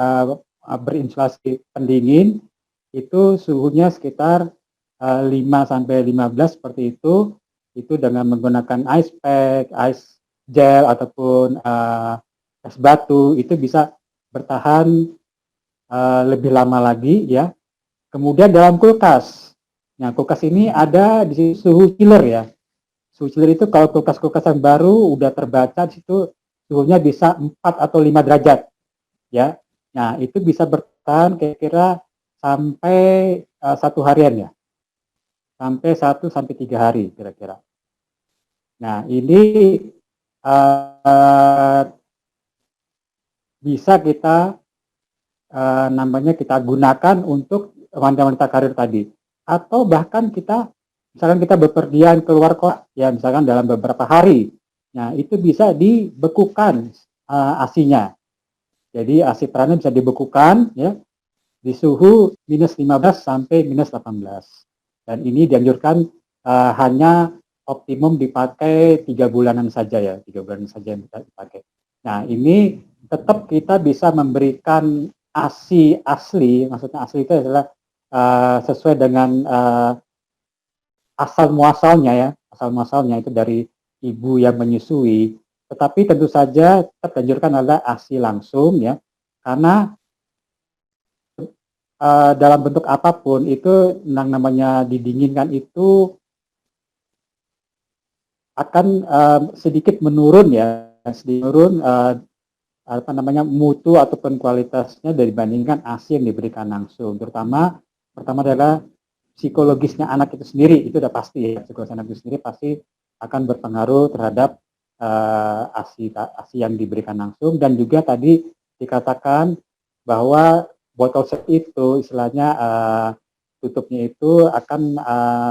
berinsulasi pendingin itu suhunya sekitar 5 sampai 15 seperti itu dengan menggunakan ice pack, ice gel ataupun es batu itu bisa bertahan lebih lama lagi ya. Kemudian dalam kulkas. Nah, kulkas ini ada di suhu chiller ya. Suhu chiller itu kalau kulkas-kulkas yang baru udah terbaca di situ suhunya bisa 4 atau 5 derajat ya. Nah, itu bisa bertahan kira-kira sampai 1 harian ya. Sampai 1 sampai 3 hari kira-kira. Nah, ini bisa kita namanya kita gunakan untuk wanita-wanita karir tadi, atau bahkan kita misalkan kita bepergian keluar kota ya, misalkan dalam beberapa hari, nah itu bisa dibekukan ASI-nya. Jadi ASI perannya bisa dibekukan ya di suhu -15 sampai -18, dan ini dianjurkan hanya optimum dipakai 3 bulanan saja ya, 3 bulan saja yang bisa dipakai. Nah, ini tetap kita bisa memberikan ASI asli, maksudnya asli itu adalah sesuai dengan asal muasalnya itu dari ibu yang menyusui. Tetapi tentu saja tetap dianjurkan adalah ASI langsung ya, karena dalam bentuk apapun itu yang namanya didinginkan itu akan sedikit menurun ya, sedikit menurun mutu ataupun kualitasnya dibandingkan ASI yang diberikan langsung. Terutama pertama adalah psikologisnya anak itu sendiri, itu udah pasti ya, psikologis anak itu sendiri pasti akan berpengaruh terhadap ASI yang diberikan langsung. Dan juga tadi dikatakan bahwa botol set itu istilahnya tutupnya itu akan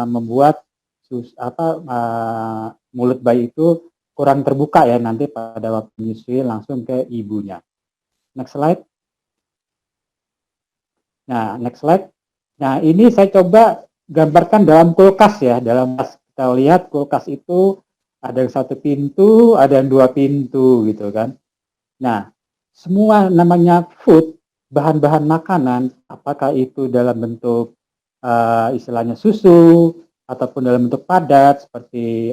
membuat mulut bayi itu kurang terbuka ya nanti pada waktu menyusui langsung ke ibunya. Next slide. Nah, next slide. Nah, ini saya coba gambarkan dalam kulkas ya. Dalam kita lihat kulkas itu ada yang 1 pintu, ada yang 2 pintu gitu kan. Nah, semua namanya food, bahan-bahan makanan, apakah itu dalam bentuk istilahnya susu ataupun dalam bentuk padat seperti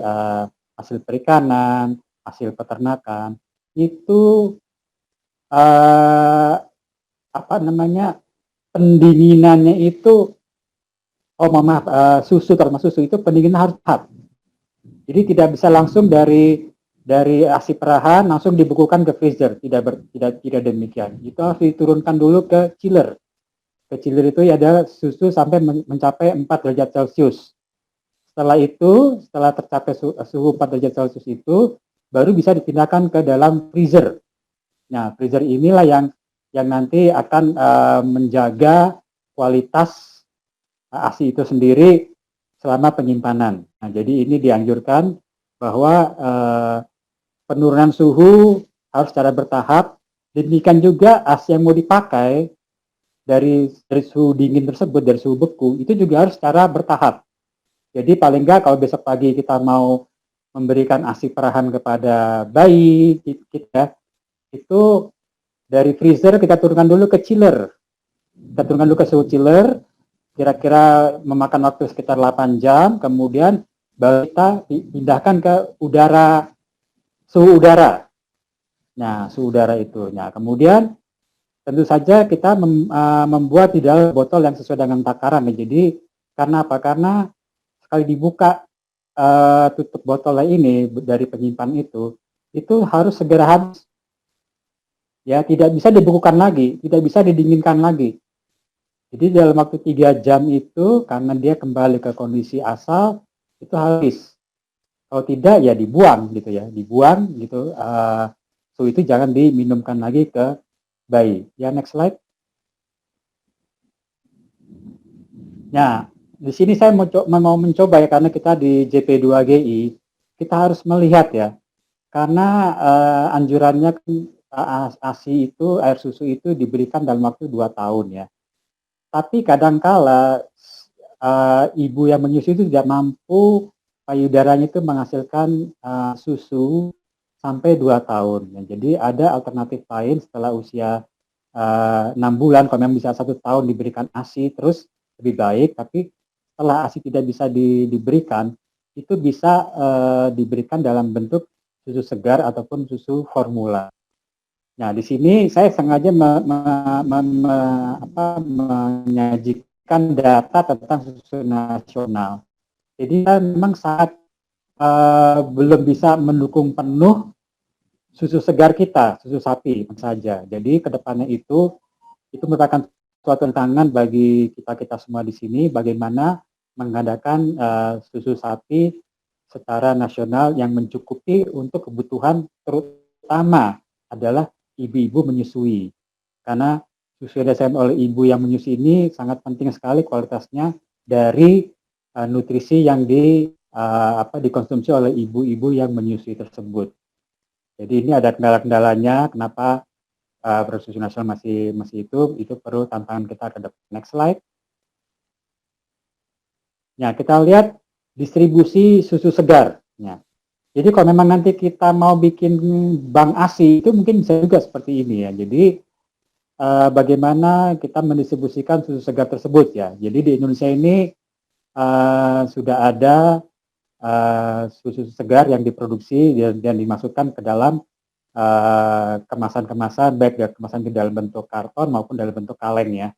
hasil perikanan, hasil peternakan, itu pendinginannya itu, susu, termasuk susu itu pendinginan harus cepat. Jadi tidak bisa langsung dari ASI perahan langsung dibekukan ke freezer, tidak demikian. Itu harus diturunkan dulu ke chiller. Ke chiller itu ada susu sampai mencapai 4 derajat Celcius. Setelah itu, setelah tercapai suhu 4 derajat Celcius itu, baru bisa dipindahkan ke dalam freezer. Nah, freezer inilah yang nanti akan menjaga kualitas ASI itu sendiri selama penyimpanan. Nah, jadi ini dianjurkan bahwa penurunan suhu harus secara bertahap. Demikian juga ASI yang mau dipakai dari suhu dingin tersebut, dari suhu beku, itu juga harus secara bertahap. Jadi paling enggak kalau besok pagi kita mau memberikan ASI perahan kepada bayi kita, itu dari freezer kita turunkan dulu ke chiller. Kita turunkan dulu ke suhu chiller, kira-kira memakan waktu sekitar 8 jam, kemudian baru kita pindahkan ke suhu udara. Nah, suhu udara itu. Nah, kemudian tentu saja kita membuat di dalam botol yang sesuai dengan takaran. Jadi karena apa? Karena sekali dibuka tutup botolnya ini dari penyimpan itu harus segera habis. Ya, tidak bisa dibekukan lagi, tidak bisa didinginkan lagi. Jadi dalam waktu 3 jam itu karena dia kembali ke kondisi asal itu habis. Kalau tidak ya dibuang gitu ya, dibuang gitu. So itu jangan diminumkan lagi ke bayi. Ya, next slide. Nah, di sini saya mau mencoba ya, karena kita di JP2GI, kita harus melihat ya, karena anjurannya ASI itu, air susu itu diberikan dalam waktu 2 tahun ya. Tapi kadangkala ibu yang menyusui itu tidak mampu, payudaranya itu menghasilkan susu sampai 2 tahun. Ya, jadi ada alternatif lain setelah usia 6 bulan, kalau memang bisa 1 tahun diberikan ASI terus lebih baik, tapi setelah ASI tidak bisa diberikan, itu bisa diberikan dalam bentuk susu segar ataupun susu formula. Nah, di sini saya sengaja menyajikan data tentang susu nasional. Jadi kita memang saat belum bisa mendukung penuh susu segar kita, susu sapi saja. Jadi kedepannya itu merupakan suatu tantangan bagi kita semua di sini, bagaimana mengadakan susu sapi secara nasional yang mencukupi untuk kebutuhan, terutama adalah ibu-ibu menyusui. Karena susu yang dihasilkan oleh ibu yang menyusui ini sangat penting sekali kualitasnya dari nutrisi yang dikonsumsi oleh ibu-ibu yang menyusui tersebut. Jadi ini ada kendala-kendalanya, kenapa produksi nasional masih itu perlu tantangan kita ke depan. Next slide. Nah, kita lihat distribusi susu segar. Ya. Jadi kalau memang nanti kita mau bikin bank ASI itu mungkin bisa juga seperti ini ya. Jadi bagaimana kita mendistribusikan susu segar tersebut ya. Jadi di Indonesia ini sudah ada susu segar yang diproduksi dan dimasukkan ke dalam kemasan-kemasan, baik dari kemasan di dalam bentuk karton maupun dalam bentuk kaleng ya.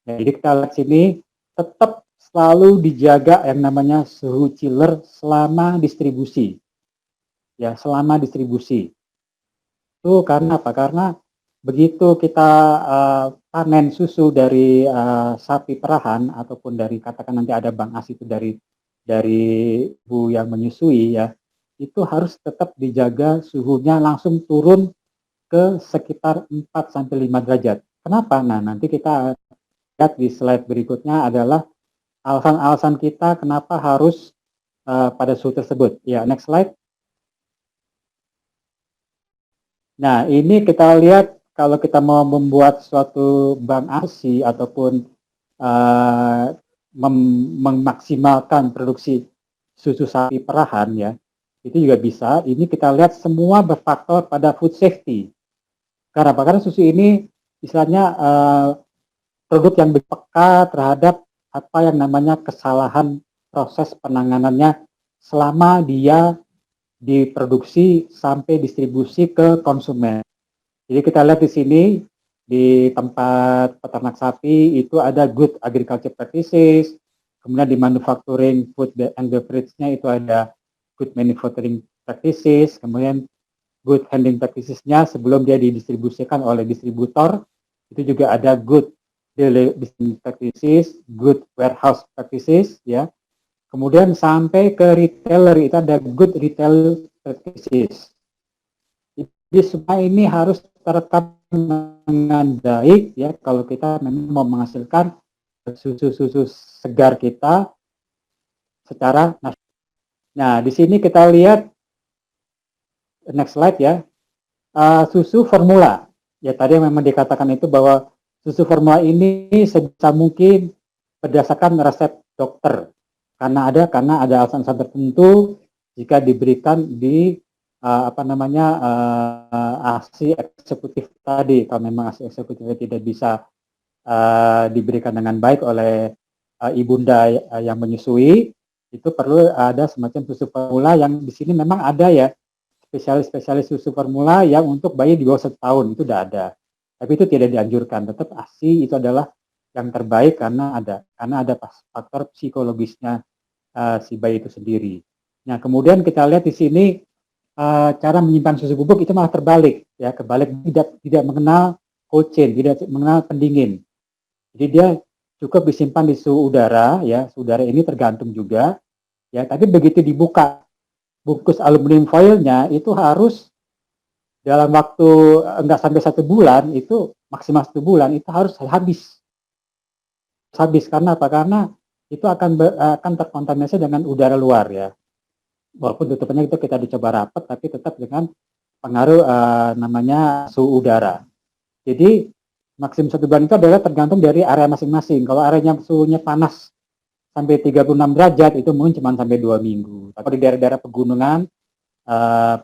Jadi kita lihat sini tetap selalu dijaga yang namanya suhu chiller selama distribusi. Ya, selama distribusi. Itu karena apa? Karena begitu kita panen susu dari sapi perahan ataupun dari katakan nanti ada bank ASI itu dari ibu yang menyusui ya, itu harus tetap dijaga suhunya langsung turun ke sekitar 4 sampai 5 derajat. Kenapa? Nah, nanti kita lihat di slide berikutnya adalah alasan-alasan kita kenapa harus pada suhu tersebut. Ya, next slide. Nah, ini kita lihat kalau kita mau membuat suatu bank ASI ataupun memaksimalkan produksi susu sapi perahan ya, itu juga bisa. Ini kita lihat semua berfaktor pada food safety. Karena apa? Karena susu ini istilahnya produk yang peka terhadap apa yang namanya kesalahan proses penanganannya selama dia diproduksi sampai distribusi ke konsumen. Jadi kita lihat di sini di tempat peternak sapi itu ada good agriculture practices, kemudian di manufacturing food and beverage-nya itu ada good manufacturing practices, kemudian good handling practices-nya sebelum dia didistribusikan oleh distributor, itu juga ada good distribution practices, good warehouse practices, ya. Kemudian sampai ke retailer itu ada good retail practices. Jadi semua ini harus terekam dengan baik ya kalau kita memang mau menghasilkan susu-susu segar kita secara nasional. Nah, di sini kita lihat next slide ya. Susu formula. Ya tadi memang dikatakan itu bahwa susu formula ini sebisa mungkin berdasarkan resep dokter. Karena ada alasan-alasan tertentu jika diberikan di ASI eksekutif tadi. Kalau memang ASI eksekutifnya tidak bisa diberikan dengan baik oleh ibunda yang menyusui, itu perlu ada semacam susu formula yang di sini memang ada ya, spesialis susu formula yang untuk bayi di bawah 1 tahun itu sudah ada. Tapi itu tidak dianjurkan. Tetap ASI itu adalah yang terbaik karena ada faktor psikologisnya si bayi itu sendiri. Nah, kemudian kita lihat di sini cara menyimpan susu bubuk itu malah terbalik ya, kebalik, tidak mengenal cold chain, tidak mengenal pendingin. Jadi dia cukup disimpan di suhu udara ya, suhu udara ini tergantung juga ya, tapi begitu dibuka bungkus aluminium foilnya itu harus dalam waktu enggak sampai 1 bulan, itu maksimal 1 bulan itu harus habis karena apa? Karena itu akan terkontaminasi dengan udara luar ya. Walaupun tutupannya itu kita dicoba rapat, tapi tetap dengan pengaruh namanya suhu udara. Jadi maksimum 1 bulan itu adalah tergantung dari area masing-masing. Kalau areanya suhunya panas sampai 36 derajat itu mungkin cuma sampai 2 minggu. Tapi di daerah-daerah pegunungan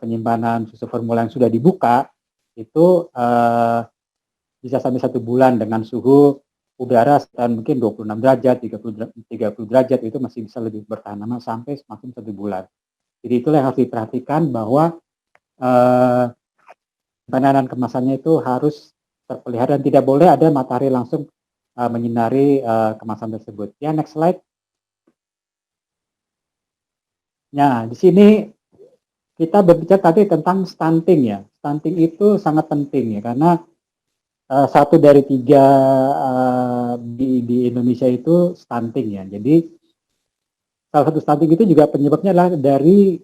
penyimpanan susu formula yang sudah dibuka itu bisa sampai 1 bulan dengan suhu udara sekitar mungkin 26 derajat, 30 derajat itu masih bisa lebih bertahan lama sampai maksimal 1 bulan. Jadi itulah yang harus diperhatikan bahwa penanganan kemasannya itu harus terpelihara dan tidak boleh ada matahari langsung menyinari kemasan tersebut. Ya, next slide. Nah, di sini kita berbicara tadi tentang stunting ya. Stunting itu sangat penting ya, karena 1 dari 3 di Indonesia itu stunting ya. Jadi salah satu stunting itu juga penyebabnya adalah dari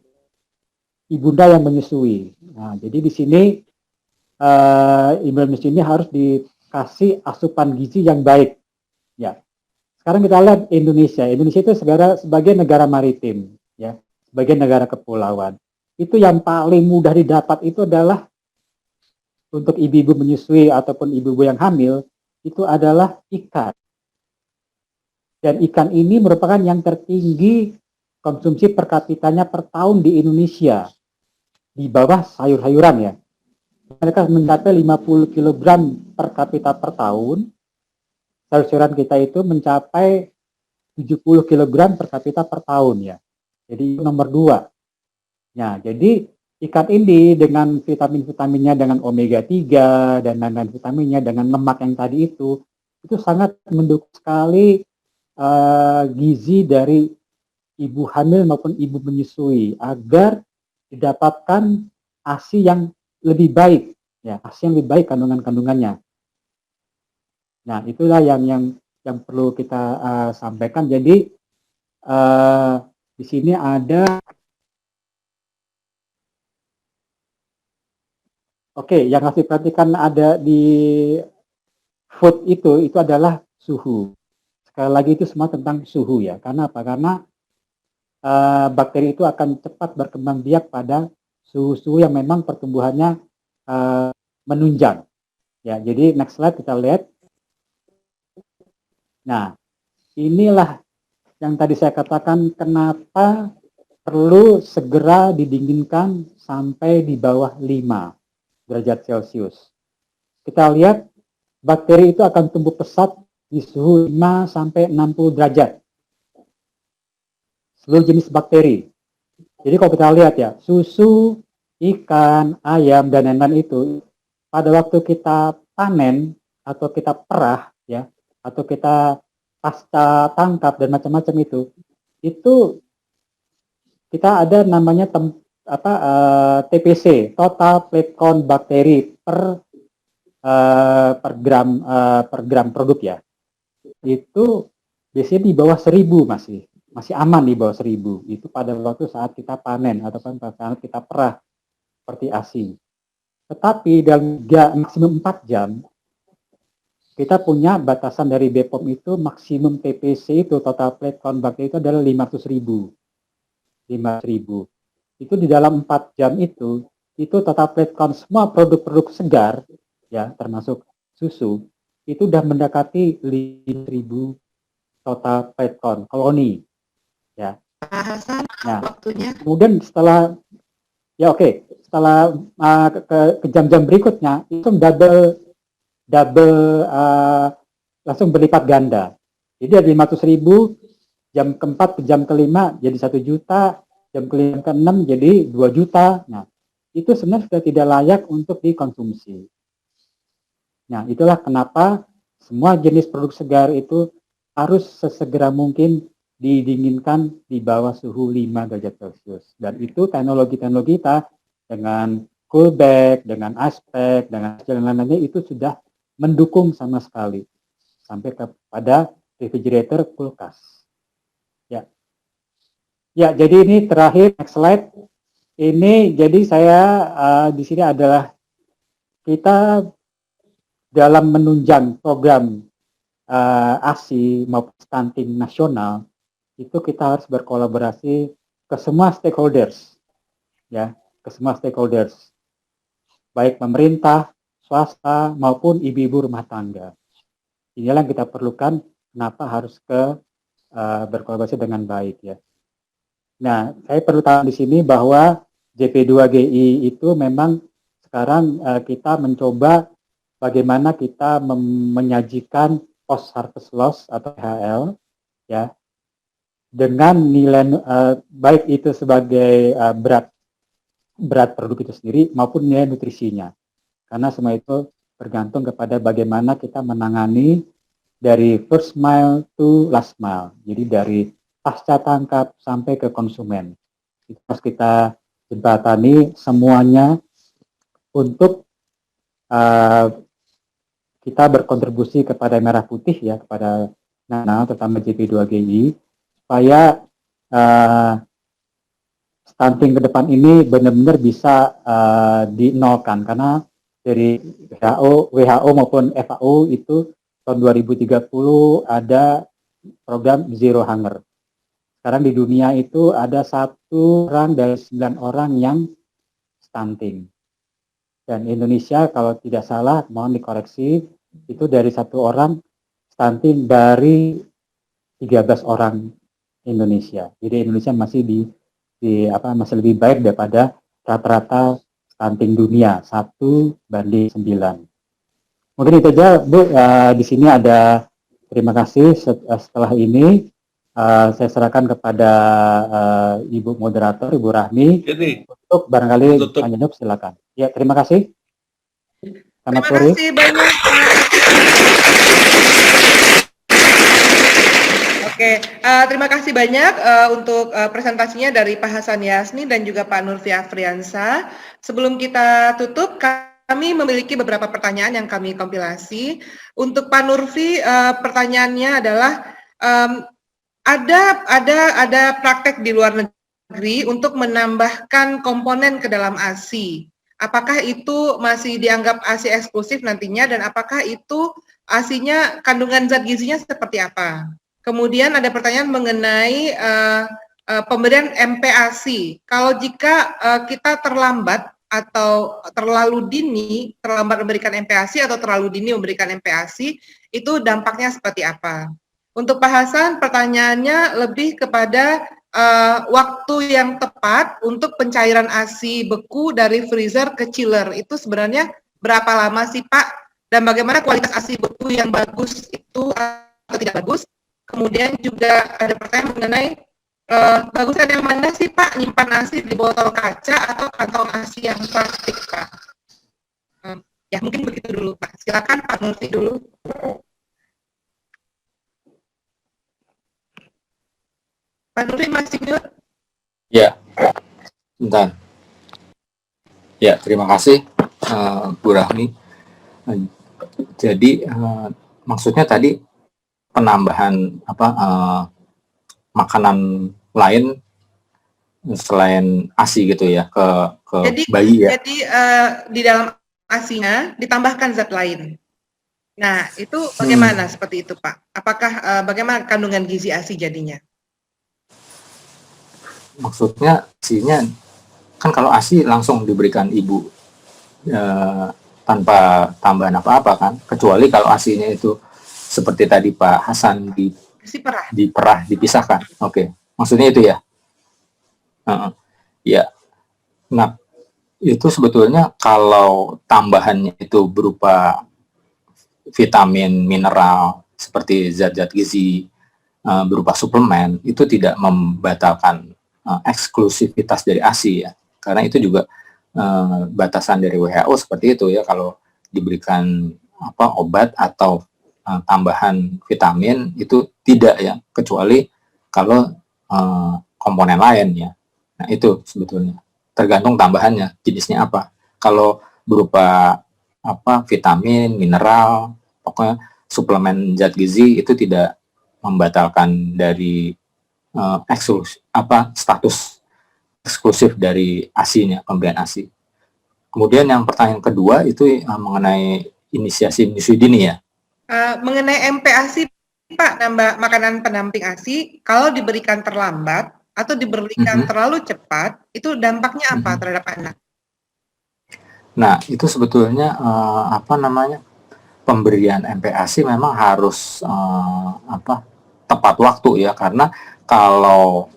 ibunda yang menyusui. Nah, jadi di sini ibu menyusui ini harus dikasih asupan gizi yang baik. Ya. Sekarang kita lihat Indonesia. Indonesia itu sebagai negara maritim, ya, sebagai negara kepulauan. Itu yang paling mudah didapat itu adalah untuk ibu-ibu menyusui ataupun ibu-ibu yang hamil, itu adalah ikan. Dan ikan ini merupakan yang tertinggi konsumsi per kapitanya per tahun di Indonesia. Di bawah sayur-sayuran ya. Mereka mencapai 50 kg per kapita per tahun. Sayur-sayuran kita itu mencapai 70 kg per kapita per tahun ya. Jadi nomor 2. Nah, jadi ikan ini dengan vitamin-vitaminnya, dengan omega 3 dan lain-lain vitaminnya, dengan lemak yang tadi itu sangat mendukung sekali gizi dari ibu hamil maupun ibu menyusui agar didapatkan ASI yang lebih baik, ya, ASI yang lebih baik kandungannya. Nah, itulah yang perlu kita sampaikan. Jadi di sini ada, yang harus diperhatikan ada di food itu adalah suhu. Sekali lagi itu semua tentang suhu ya. Karena apa? Karena bakteri itu akan cepat berkembang biak pada suhu-suhu yang memang pertumbuhannya menunjang. Ya, jadi next slide kita lihat. Nah, inilah yang tadi saya katakan kenapa perlu segera didinginkan sampai di bawah 5 derajat Celcius. Kita lihat bakteri itu akan tumbuh pesat di suhu 5 sampai 60 derajat. Seluruh jenis bakteri. Jadi kalau kita lihat ya, susu, ikan, ayam, dan lain-lain itu, pada waktu kita panen atau kita perah ya, atau kita pasca tangkap dan macam-macam itu kita ada namanya TPC, total plate count bakteri per gram produk ya. Itu biasanya di bawah 1000 masih aman di bawah 1000. Itu pada waktu saat kita panen ataupun pada saat kita perah seperti ASI. Tetapi dalam maksimum 4 jam kita punya batasan dari BPOM itu maksimum TPC itu total plate count bakteri itu adalah 500.000. 5.000. Itu di dalam 4 jam itu total plate count semua produk-produk segar ya termasuk susu itu udah mendekati 5.000 total plate count koloni ya. Nah, kemudian setelah ke jam-jam berikutnya itu double langsung berlipat ganda. Jadi dari 500.000 jam keempat ke jam kelima jadi 1 juta, jam kelima ke 6 jadi 2 juta. Nah, itu sebenarnya sudah tidak layak untuk dikonsumsi. Nah, itulah kenapa semua jenis produk segar itu harus sesegera mungkin didinginkan di bawah suhu 5 derajat Celcius. Dan itu teknologi-teknologi kita dengan coolback, dengan ice pack, dengan lain-lainnya itu sudah mendukung sama sekali sampai kepada refrigerator kulkas. Ya, jadi ini terakhir next slide. Ini jadi saya di sini adalah kita dalam menunjang program ASI maupun stunting nasional itu kita harus berkolaborasi ke semua stakeholders, ya, ke semua stakeholders, baik pemerintah, swasta maupun ibu-ibu rumah tangga. Inilah yang kita perlukan. Kenapa harus berkolaborasi dengan baik ya. Nah, saya perlu tahu di sini bahwa JP2GI itu memang sekarang kita mencoba bagaimana kita menyajikan post harvest loss atau PHL ya dengan nilai baik itu sebagai berat produk itu sendiri maupun nilai nutrisinya. karena semua itu bergantung kepada bagaimana kita menangani dari first mile to last mile, jadi dari pasca tangkap sampai ke konsumen. Itu harus kita jembatani semuanya untuk kita berkontribusi kepada Merah Putih ya, kepada Nana, terutama JP2GI, supaya stunting ke depan ini benar-benar bisa dinolkan, karena dari WHO maupun FAO itu tahun 2030 ada program Zero Hunger. Sekarang di dunia itu ada 1 orang dari 9 orang yang stunting. Dan Indonesia kalau tidak salah, mohon dikoreksi, itu dari 1 orang stunting dari 13 orang Indonesia. Jadi Indonesia masih masih lebih baik daripada rata-rata stunting dunia 1:9. Mungkin itu aja Bu. Di sini ada terima kasih. Setelah ini saya serahkan kepada Ibu Moderator, Ibu Rahmi, untuk barangkali tanya jawab, silakan. Ya, terima kasih. Selamat sore. Terima kasih banyak Pak. Oke, terima kasih banyak untuk presentasinya dari Pak Hasan Yasni dan juga Pak Nurfi Afriansa. Sebelum kita tutup, kami memiliki beberapa pertanyaan yang kami kompilasi. Untuk Pak Nurfi, pertanyaannya adalah ada praktek di luar negeri untuk menambahkan komponen ke dalam ASI. Apakah itu masih dianggap ASI eksklusif nantinya, dan apakah itu ASI-nya kandungan zat gizinya seperti apa? Kemudian ada pertanyaan mengenai pemberian MPASI. Kalau jika kita terlambat atau terlalu dini, terlambat memberikan MPASI atau terlalu dini memberikan MPASI, itu dampaknya seperti apa? Untuk Pak Hasan, pertanyaannya lebih kepada waktu yang tepat untuk pencairan ASI beku dari freezer ke chiller. Itu sebenarnya berapa lama sih Pak? Dan bagaimana kualitas ASI beku yang bagus itu atau tidak bagus? Kemudian juga ada pertanyaan mengenai bagusnya yang mana sih Pak, nyimpan ASI di botol kaca atau kantong ASI yang plastik Pak? Ya mungkin begitu dulu Pak. Silakan Pak Nurfi dulu. Pak Nurfi masih mute? Ya, bentar. Ya, terima kasih Bu Rahmi. Jadi maksudnya tadi penambahan makanan lain selain ASI gitu ya ke jadi, bayi ya. Jadi di dalam ASI-nya ditambahkan zat lain. Nah, itu bagaimana seperti itu Pak? Apakah bagaimana kandungan gizi ASI jadinya? Maksudnya ASI-nya kan kalau ASI langsung diberikan ibu tanpa tambahan apa-apa kan, kecuali kalau ASI-nya itu seperti tadi Pak Hasan diperah, dipisahkan. Oke. Maksudnya itu ya? Ya. Nah, itu sebetulnya kalau tambahannya itu berupa vitamin, mineral, seperti zat-zat gizi, berupa suplemen, itu tidak membatalkan eksklusivitas dari ASI ya. Karena itu juga batasan dari WHO seperti itu ya, kalau diberikan obat atau tambahan vitamin itu tidak ya, kecuali kalau komponen lain ya. Nah itu sebetulnya tergantung tambahannya jenisnya apa. Kalau berupa vitamin, mineral, pokoknya suplemen zat gizi itu tidak membatalkan dari status eksklusif dari ASI-nya, pemberian ASI. Kemudian yang pertanyaan kedua itu mengenai inisiasi menyusui dini ya. Mengenai MPASI Pak, nambah makanan pendamping ASI, kalau diberikan terlambat atau diberikan terlalu cepat, itu dampaknya apa terhadap anak? Nah, itu sebetulnya pemberian MPASI memang harus tepat waktu ya, karena kalau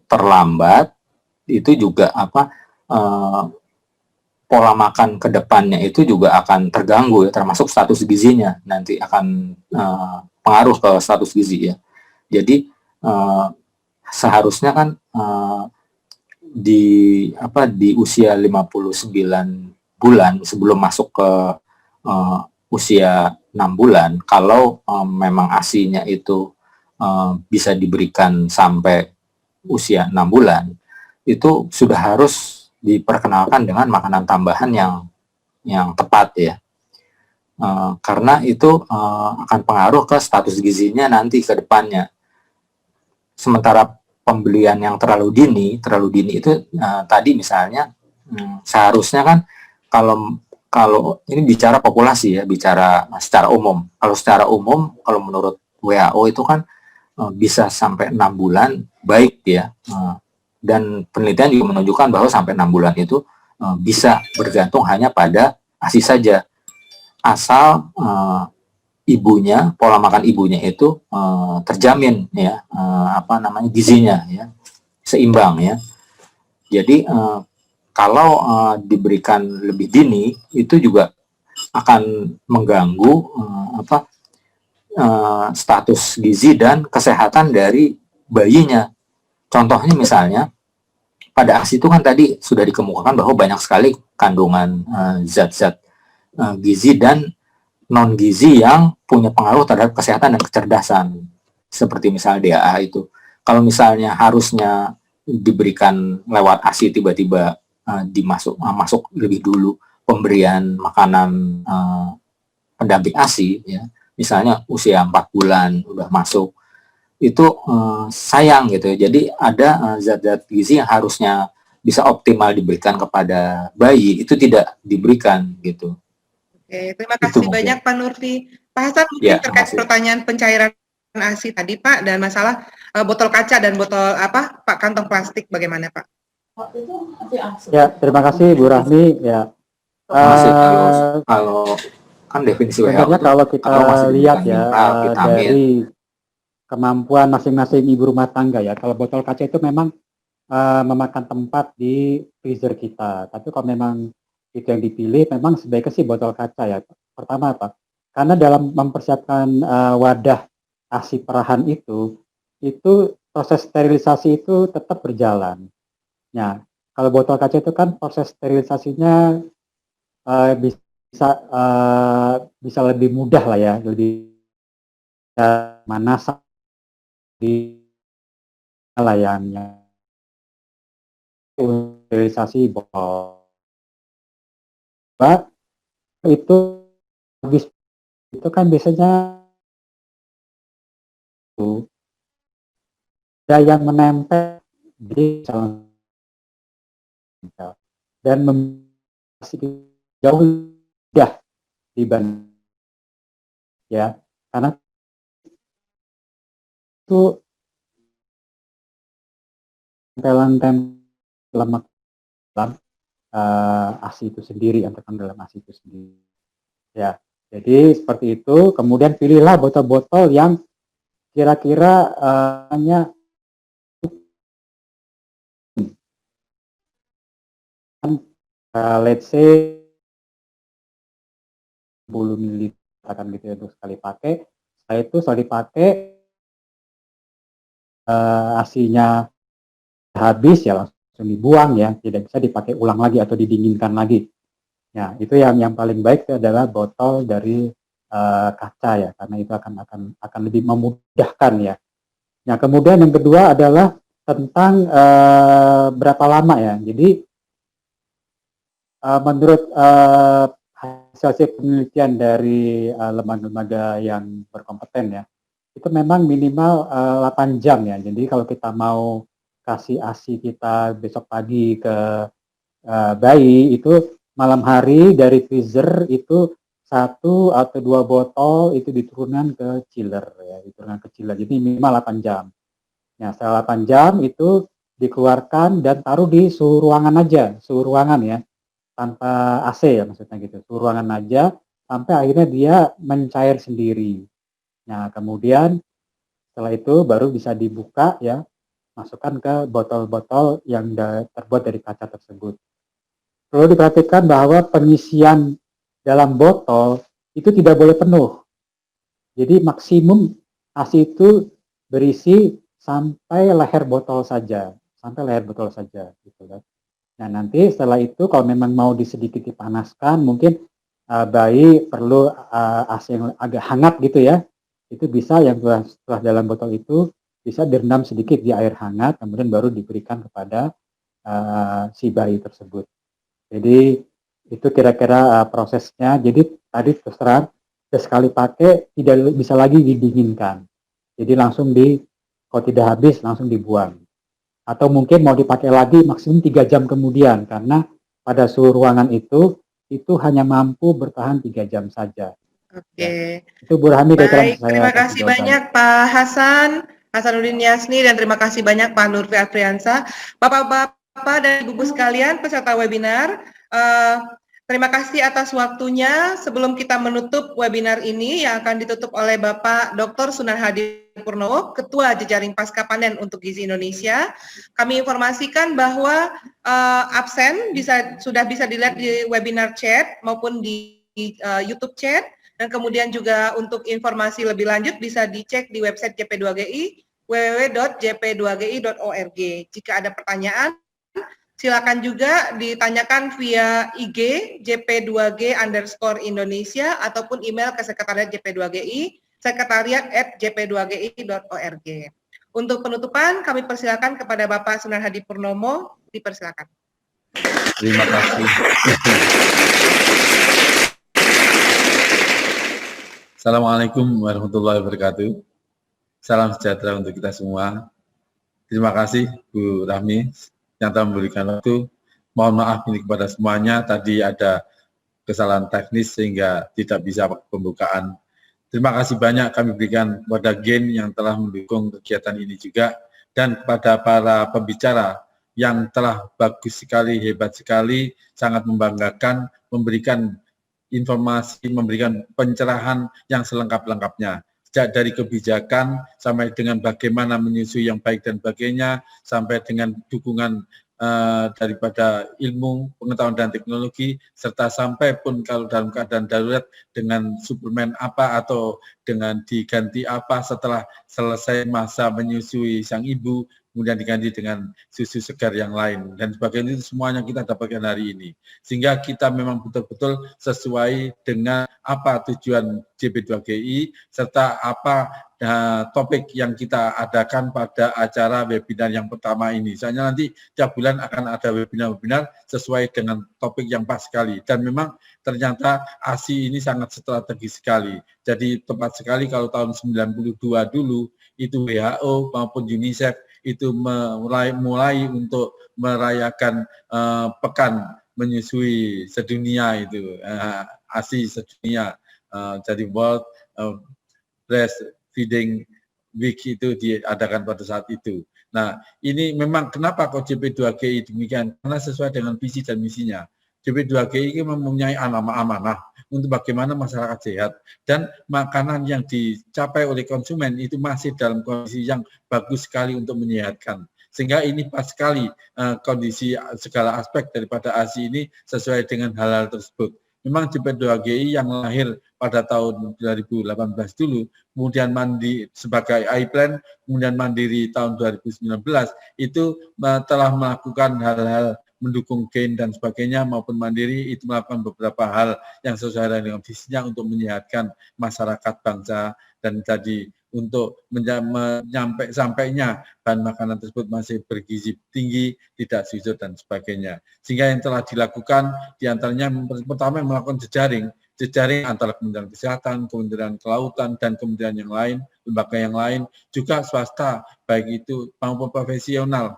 terlambat itu juga pola makan ke depannya itu juga akan terganggu ya, termasuk status gizinya nanti akan pengaruh ke status gizi ya. Jadi seharusnya kan di usia 59 bulan sebelum masuk ke usia 6 bulan, kalau memang ASI-nya itu bisa diberikan sampai usia 6 bulan, itu sudah harus diperkenalkan dengan makanan tambahan yang tepat ya. Karena itu akan pengaruh ke status gizinya nanti ke depannya. Sementara pembelian yang terlalu dini itu tadi misalnya seharusnya kan kalau ini bicara populasi ya, bicara secara umum. Kalau secara umum, kalau menurut WHO itu kan bisa sampai 6 bulan baik ya. Dan penelitian juga menunjukkan bahwa sampai 6 bulan itu bisa bergantung hanya pada ASI saja. Asal ibunya, pola makan ibunya itu terjamin ya, gizinya ya, seimbang ya. Jadi kalau diberikan lebih dini itu juga akan mengganggu status gizi dan kesehatan dari bayinya. Contohnya misalnya pada ASI itu kan tadi sudah dikemukakan bahwa banyak sekali kandungan zat-zat gizi dan non gizi yang punya pengaruh terhadap kesehatan dan kecerdasan, seperti misalnya DAA itu. Kalau misalnya harusnya diberikan lewat ASI, tiba-tiba masuk lebih dulu pemberian makanan pendamping ASI ya, misalnya usia 4 bulan udah masuk, itu sayang gitu ya. Jadi ada zat-zat gizi yang harusnya bisa optimal diberikan kepada bayi itu tidak diberikan gitu. Oke, terima kasih banyak Pak Nurfi. Pak Hasan mungkin terkait pertanyaan pencairan ASI tadi Pak, dan masalah botol kaca dan botol Pak kantong plastik bagaimana Pak? Ya, terima kasih Bu Rahmi ya. Kalau kan definisi sebenarnya kalau kita lihat ya dari kemampuan masing-masing ibu rumah tangga ya, kalau botol kaca itu memang memakan tempat di freezer kita. Tapi kalau memang itu yang dipilih, memang sebaiknya sih botol kaca ya. Pertama apa? Karena dalam mempersiapkan wadah ASI perahan itu proses sterilisasi itu tetap berjalan. Nah, kalau botol kaca itu kan proses sterilisasinya bisa lebih mudah lah ya, lebih mana di layarnya sterilisasi botol. Itu habis itu kan biasanya ada yang menempel di dan masih jauh mudah dibanding ya, karena itu tempelan lemak dalam ASI itu sendiri, yang terkandung dalam ASI itu sendiri ya. Jadi seperti itu. Kemudian pilihlah botol-botol yang kira-kira hanya let's say 10 ml akan gitu ya untuk sekali pakai. Setelah itu setelah dipakai ASI-nya habis ya langsung dibuang ya, tidak bisa dipakai ulang lagi atau didinginkan lagi. Ya, itu yang paling baik itu adalah botol dari kaca ya, karena itu akan lebih memudahkan ya. Nah, kemudian yang kedua adalah tentang berapa lama ya. Jadi menurut hasil penelitian dari lembaga-lembaga yang berkompeten ya, itu memang minimal 8 jam ya. Jadi kalau kita mau kasih ASI kita besok pagi ke bayi, itu malam hari dari freezer itu 1 atau 2 botol itu diturunkan ke chiller ya, Jadi minimal 8 jam. Nah, setelah 8 jam itu dikeluarkan dan taruh di suhu ruangan aja, suhu ruangan ya, tanpa AC ya maksudnya gitu, suhu ruangan aja sampai akhirnya dia mencair sendiri. Nah, kemudian setelah itu baru bisa dibuka ya, masukkan ke botol-botol yang terbuat dari kaca tersebut. Perlu diperhatikan bahwa pengisian dalam botol itu tidak boleh penuh. Jadi maksimum ASI itu berisi sampai leher botol saja, gitu kan. Nah, nanti setelah itu kalau memang mau sedikit dipanaskan, mungkin bayi perlu AC yang agak hangat gitu ya. Itu bisa yang setelah dalam botol itu bisa direndam sedikit di air hangat, kemudian baru diberikan kepada si bayi tersebut. Jadi itu kira-kira prosesnya. Jadi tadi terus terang sekali pakai tidak bisa lagi didinginkan. Jadi langsung kalau tidak habis langsung dibuang. Atau mungkin mau dipakai lagi maksimum 3 jam kemudian karena pada suhu ruangan itu hanya mampu bertahan 3 jam saja. Ya. Oke. Itu Bu Rahmi kira-kira Baik, terima kasih banyak Pak Hasanuddin Yasni, dan terima kasih banyak Pak Nurfi Afriansa. Bapak-bapak dan ibu-ibu sekalian peserta webinar, terima kasih atas waktunya. Sebelum kita menutup webinar ini yang akan ditutup oleh Bapak Dr. Sunar Hadi Purnomo, Ketua Jejaring Pasca Panen untuk Gizi Indonesia, kami informasikan bahwa absen sudah bisa dilihat di webinar chat maupun di YouTube chat. Dan kemudian juga untuk informasi lebih lanjut bisa dicek di website JP2GI www.jp2gi.org. Jika ada pertanyaan, silakan juga ditanyakan via IG JP2G_Indonesia ataupun email ke sekretariat JP2GI sekretariat@jp2gi.org. Untuk penutupan kami persilakan kepada Bapak Sunar Hadi Purnomo, dipersilakan. Terima kasih. Assalamualaikum warahmatullahi wabarakatuh. Salam sejahtera untuk kita semua. Terima kasih Bu Rahmi yang telah memberikan waktu. Mohon maaf ini kepada semuanya, tadi ada kesalahan teknis sehingga tidak bisa pembukaan. Terima kasih banyak kami berikan kepada Gen yang telah mendukung kegiatan ini juga, dan kepada para pembicara yang telah bagus sekali, hebat sekali, sangat membanggakan, memberikan informasi, memberikan pencerahan yang selengkap-lengkapnya. Sejak dari kebijakan sampai dengan bagaimana menyusui yang baik dan sebagainya, sampai dengan dukungan daripada ilmu, pengetahuan dan teknologi, serta sampai pun kalau dalam keadaan darurat dengan suplemen apa atau dengan diganti apa setelah selesai masa menyusui sang ibu, kemudian diganti dengan susu segar yang lain, dan sebagainya. Itu semuanya kita dapatkan hari ini. Sehingga kita memang betul-betul sesuai dengan apa tujuan JP2GI, serta apa topik yang kita adakan pada acara webinar yang pertama ini. Soalnya nanti tiap bulan akan ada webinar-webinar sesuai dengan topik yang pas sekali. Dan memang ternyata ASI ini sangat strategis sekali. Jadi tepat sekali kalau tahun 92 dulu, itu WHO maupun UNICEF itu mulai untuk merayakan pekan menyusui sedunia itu, ASI sedunia, jadi World Breastfeeding Week itu diadakan pada saat itu. Nah, ini memang kenapa kok JP2GI demikian? Karena sesuai dengan visi dan misinya. JP2GI ini mempunyai amanah untuk bagaimana masyarakat sehat, dan makanan yang dicapai oleh konsumen itu masih dalam kondisi yang bagus sekali untuk menyehatkan. Sehingga ini pas sekali kondisi segala aspek daripada ASI ini sesuai dengan hal-hal tersebut. Memang JP2GI yang lahir pada tahun 2018 dulu, kemudian sebagai iPlan, kemudian mandiri tahun 2019, itu telah melakukan hal-hal mendukung Gen dan sebagainya, maupun mandiri itu melakukan beberapa hal yang sesuai dengan visinya untuk menyehatkan masyarakat bangsa, dan tadi untuk sampainya bahan makanan tersebut masih bergizi tinggi, tidak sujud dan sebagainya. Sehingga yang telah dilakukan diantaranya pertama melakukan jejaring antara Kementerian Kesehatan, Kementerian Kelautan, dan kementerian yang lain, lembaga yang lain, juga swasta, baik itu maupun profesional.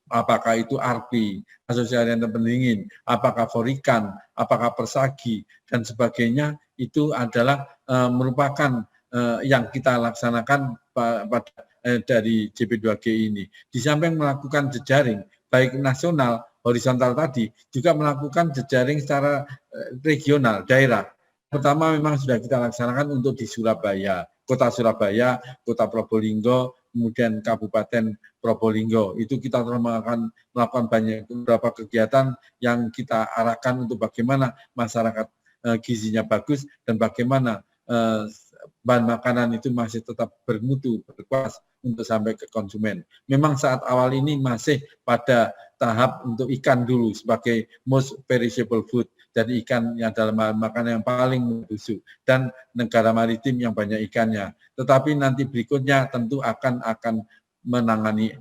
Apakah itu ARPI, Asosiasi Aliansi Pendingin, apakah Forikan, apakah Persagi, dan sebagainya, itu adalah merupakan yang kita laksanakan dari JP2GI ini. Di samping melakukan jejaring, baik nasional, horizontal tadi, juga melakukan jejaring secara regional, daerah. Pertama memang sudah kita laksanakan untuk di Surabaya, Kota Surabaya, Kota Probolinggo, kemudian Kabupaten Probolinggo. Itu kita telah melakukan beberapa kegiatan yang kita arahkan untuk bagaimana masyarakat gizinya bagus, dan bagaimana bahan makanan itu masih tetap bermutu, berkualitas untuk sampai ke konsumen. Memang saat awal ini masih pada tahap untuk ikan dulu sebagai most perishable food, dan ikan yang dalam makanan yang paling membusuk, dan negara maritim yang banyak ikannya. Tetapi nanti berikutnya tentu akan menangani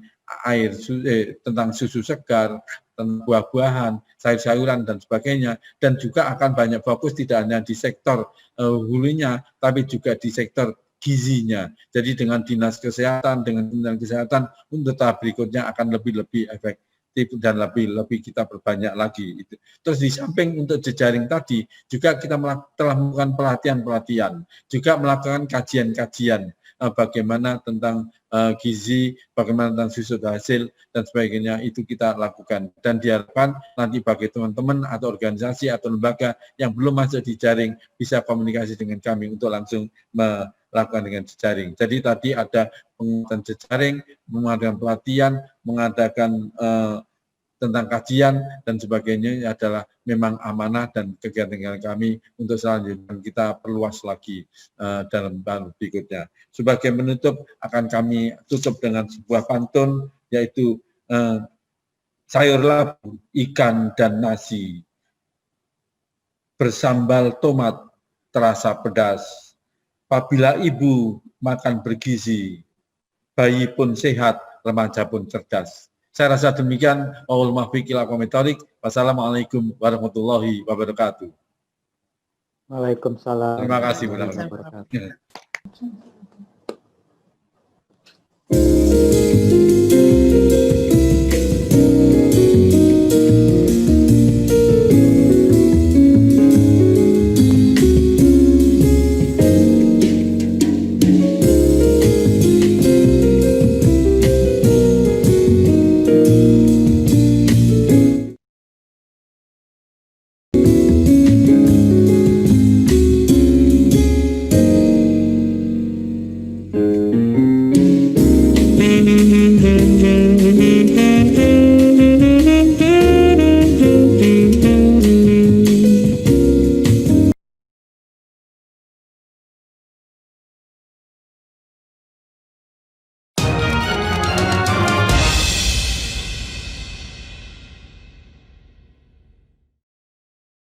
tentang susu segar, tentang buah-buahan, sayur-sayuran dan sebagainya, dan juga akan banyak fokus tidak hanya di sektor hulunya, tapi juga di sektor gizinya. Jadi dengan dinas kesehatan, dengan kementerian kesehatan, untuk tahap berikutnya akan lebih efektif dan lebih kita perbanyak lagi. Terus di samping untuk jejaring tadi, juga kita telah melakukan pelatihan, juga melakukan kajian-kajian bagaimana tentang gizi, bagaimana tentang susu hasil dan sebagainya, itu kita lakukan. Dan diharapkan nanti bagi teman-teman atau organisasi atau lembaga yang belum masuk di jaring bisa komunikasi dengan kami untuk langsung melakukan dengan jejaring. Jadi tadi ada penguatan jejaring, mengadakan pelatihan, mengadakan tentang kajian dan sebagainya adalah memang amanah dan kegiatan kami untuk selanjutnya kita perluas lagi dalam tahun berikutnya. Sebagai menutup akan kami tutup dengan sebuah pantun, yaitu sayur labu, ikan dan nasi bersambal tomat terasa pedas. Apabila ibu makan bergizi, bayi pun sehat, remaja pun cerdas. Saya rasa demikian. Wassalamualaikum warahmatullahi wabarakatuh. Waalaikumsalam. Terima kasih. Warahmatullahi wabarakatuh.